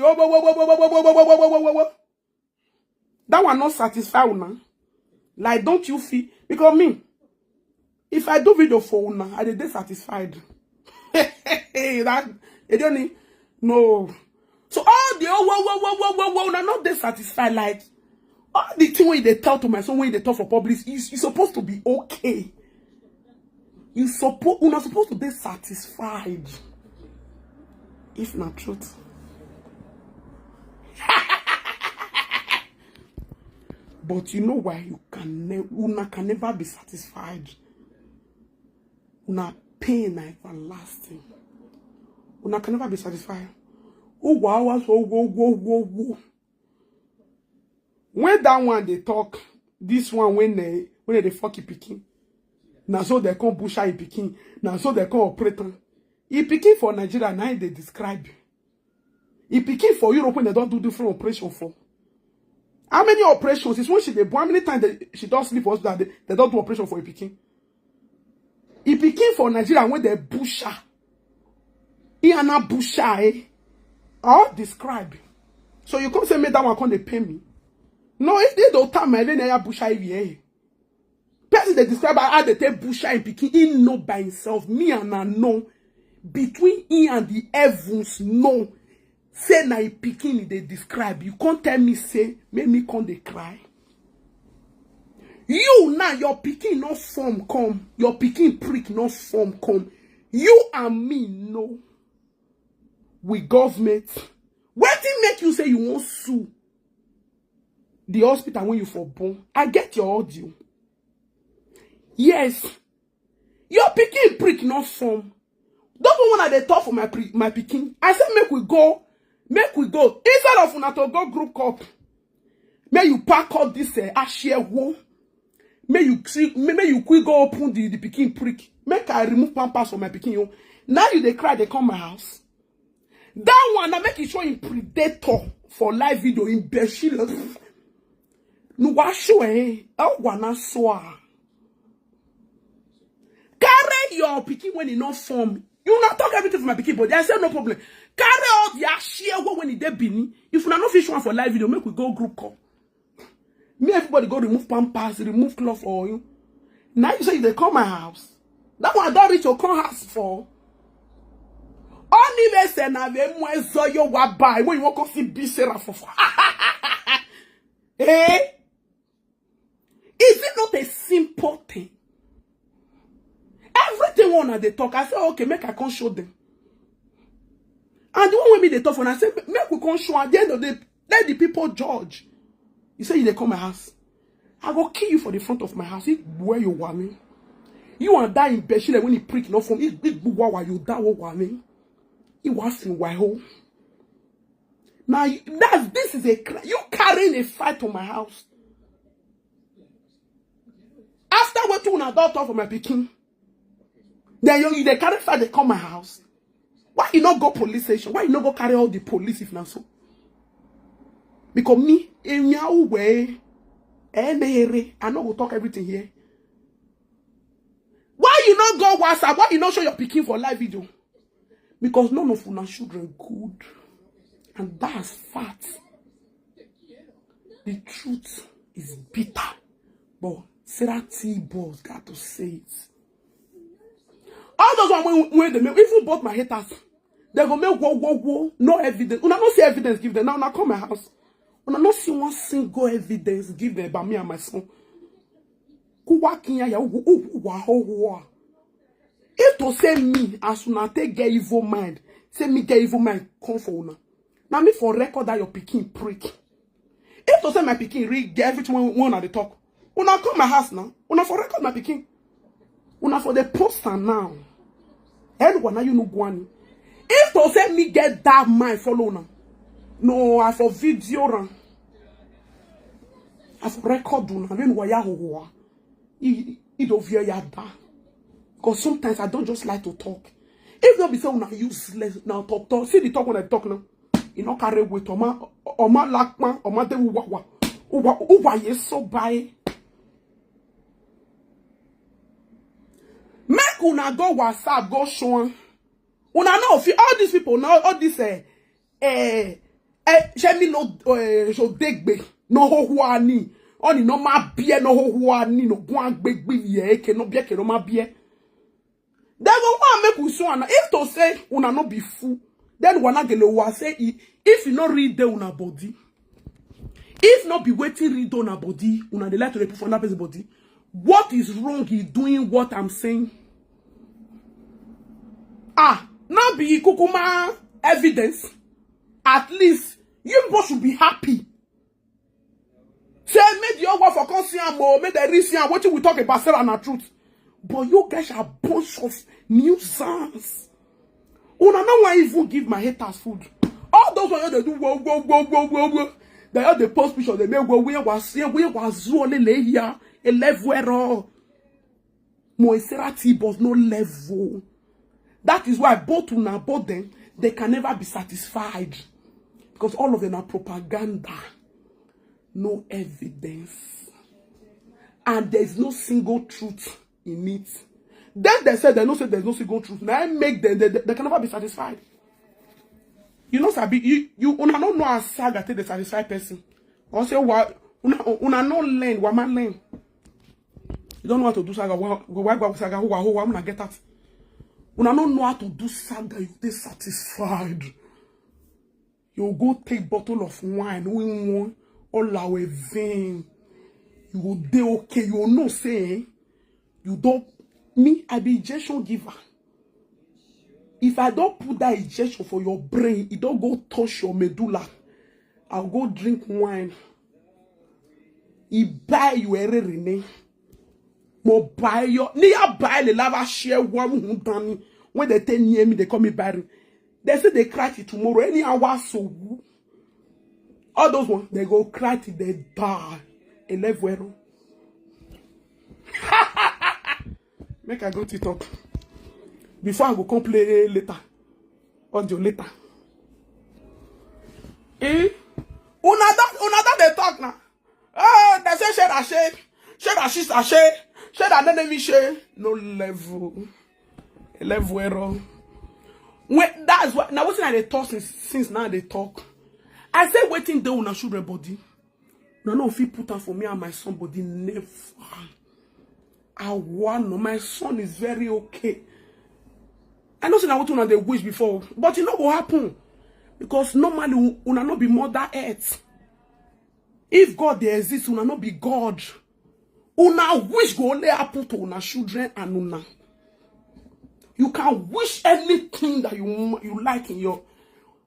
that one not satisfy una. Like, don't you feel? Because me, if I do video for una, I dey satisfied. That you don't need no. So all the una not dey satisfied. Like all the thing when they tell to my son when they talk for public, you supposed to be okay. Una supposed to be satisfied. If not truth. But you know why you una can never be satisfied. Una pain is everlasting. Una can never be satisfied. Oh wow, whoa. When that one they talk, this one when they fuck you picking. Now so they come busha you picking. Now so they come operator. You picking for Nigeria now they describe. You picking for Europe when they don't do different operation for. How many operations? It's when she dey born. How many times she does sleep hospital they don't do operation for a pikin? He pikin for Nigeria when they busha. He and a busha, all describe. So you can't say me that one can't they pay me. No, if they don't tell me then they busha even. Person they describe how they take busha in pikin. He know by himself. Me and I know between he and the heavens know. Say na pikin they describe. You can't tell me say make me can't they cry. You now your pikin no form come. Your pikin prick no form come. You and me know. We government. What did make you say you won't sue the hospital when you for born? I get your audio. Yes. Your pikin prick no form. Don't want to talk for my pikin. I said make we go. Instead of una to go group up, may you pack up this ashare wall. May you quick go open the pikin prick. Make I remove pampers from my pikin. Now you they cry, they come my house. That one I make it show in predator for live video in Beshila. No wash away. I wanna swear. Carry your pikin when you not form. You not talk everything for my pikin, but I say no problem. Carry out your share when you dey bini. If you not fish one for live video, make we go group call. Me everybody go remove pampers, remove cloth for you. Now you say they come my house. That one don't reach your house for. Only say na ve mo ezo yo wa buy when you want to see bisera for. Eh? Is it not a simple thing? Everything one they talk, I say okay, make I come show them. And the one with me they talk for, I say make we come show. At the end of the day, let the people judge. You say you they come my house, I go kill you for the front of my house. Where you want me? You want die in bed when you prick no from it big wawa you die want me. You was in why home. Now this is you carrying a fight to my house. After what you want to talk for my picking. Then you they carry fight, they come my house. Why you not go police station? Why you not go carry all the police if not so? Because me, in your way, I not go talk everything here. Why you not go WhatsApp? Why you not show your picking for live video? Because none of una children good. And that's fact. The truth is bitter. But Sarah tboz got to say it. All those one when they make, even both my haters, they go make whoa, no evidence. Una not see evidence give them. Now come my house. Una not see one single evidence give them about me and my son. If to say me, as una take get evil mind, say me get evil mind, come for una. Now me for record that your pikin prick. If to say my pikin read get everything one at the talk, una come my house now. Una for record my pikin. Una for the poster now. Anyone now you know go. If to say me get that mind follow now. No, I for video run. I for record do now. Then why ya it of your yada. Because sometimes I don't just like to talk. If not be say una useless now talk. See the talk when I talk now. You know carry weight oma lakman oma de wawa. Uwa yeso buy. Make una go WhatsApp, go show. Una know all these people now, all this Shemi no degbe no ho huani. Oni no ma bie no ho huani no gwan gbegbe iye-eki no bie ke no ma bie. Then go make we so ana. If to say una no be fool, then wana gele wa say if you not read the una body, if not be waiting read una body, una dey like to put for that person body. What is wrong in doing what I'm saying? Now be kukuma evidence. At least you both should be happy. Say make the over for conscience more, make the reason what we talk about Sarah and the truth. But you guys are a bunch of nuisance. Una no one even give my haters food. All those ones they do go. They all the post picture they make go we was zuole here a level error. Moisera tboz no level. That is why both una both them they can never be satisfied because all of them are propaganda, no evidence, and there is no single truth in it. Then they said they don't say there's no single truth. Now I make them they can never be satisfied. You know, Sabi, you una don't know a saga take the satisfied person. Or say what una no learn, what man learn. You don't know how to do saga. Why saga? Who I'm gonna get that. Una don't know how to do saga. You stay satisfied. You go take bottle of wine, win one, all our vein. You go dey okay. You know say you don't. Me, I be injection giver. If I don't put that injection for your brain, it don't go touch your medulla. I'll go drink wine. He buy you a rene. Mo buy your near buy the lava share one when they tell near me, they call me Barry. They say they cry till tomorrow. Any hour so all those ones they go cry till they die. A level. Make I go to talk. Before I go come play later. Audio later. Una that they talk now. They say share that share. Share that shit that share. Share that enemy share. No level. A level error. When that's what now what's in they talk since now they talk. I say waiting there una should body. No, if you put on for me and my son body never. I want no, my son is very okay. I know say I want to know the wish before, but it not go happen because normally una not be Mother Earth. If God there exists, una not be God. Una wish go only happen to una children and una. You can wish anything that you like in your.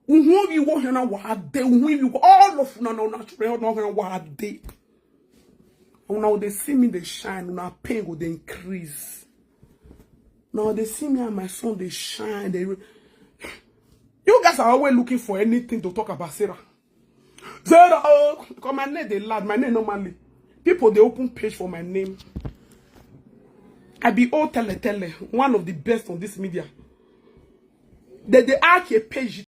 You want to know what day. All of una children know what day. Now they see me, they shine. Now pain will they increase. Now they see me and my son, they shine. You guys are always looking for anything to talk about Sarah. Sarah, because my name they lad. My name normally. People they open page for my name. I be all tele, one of the best on this media. They ask a page.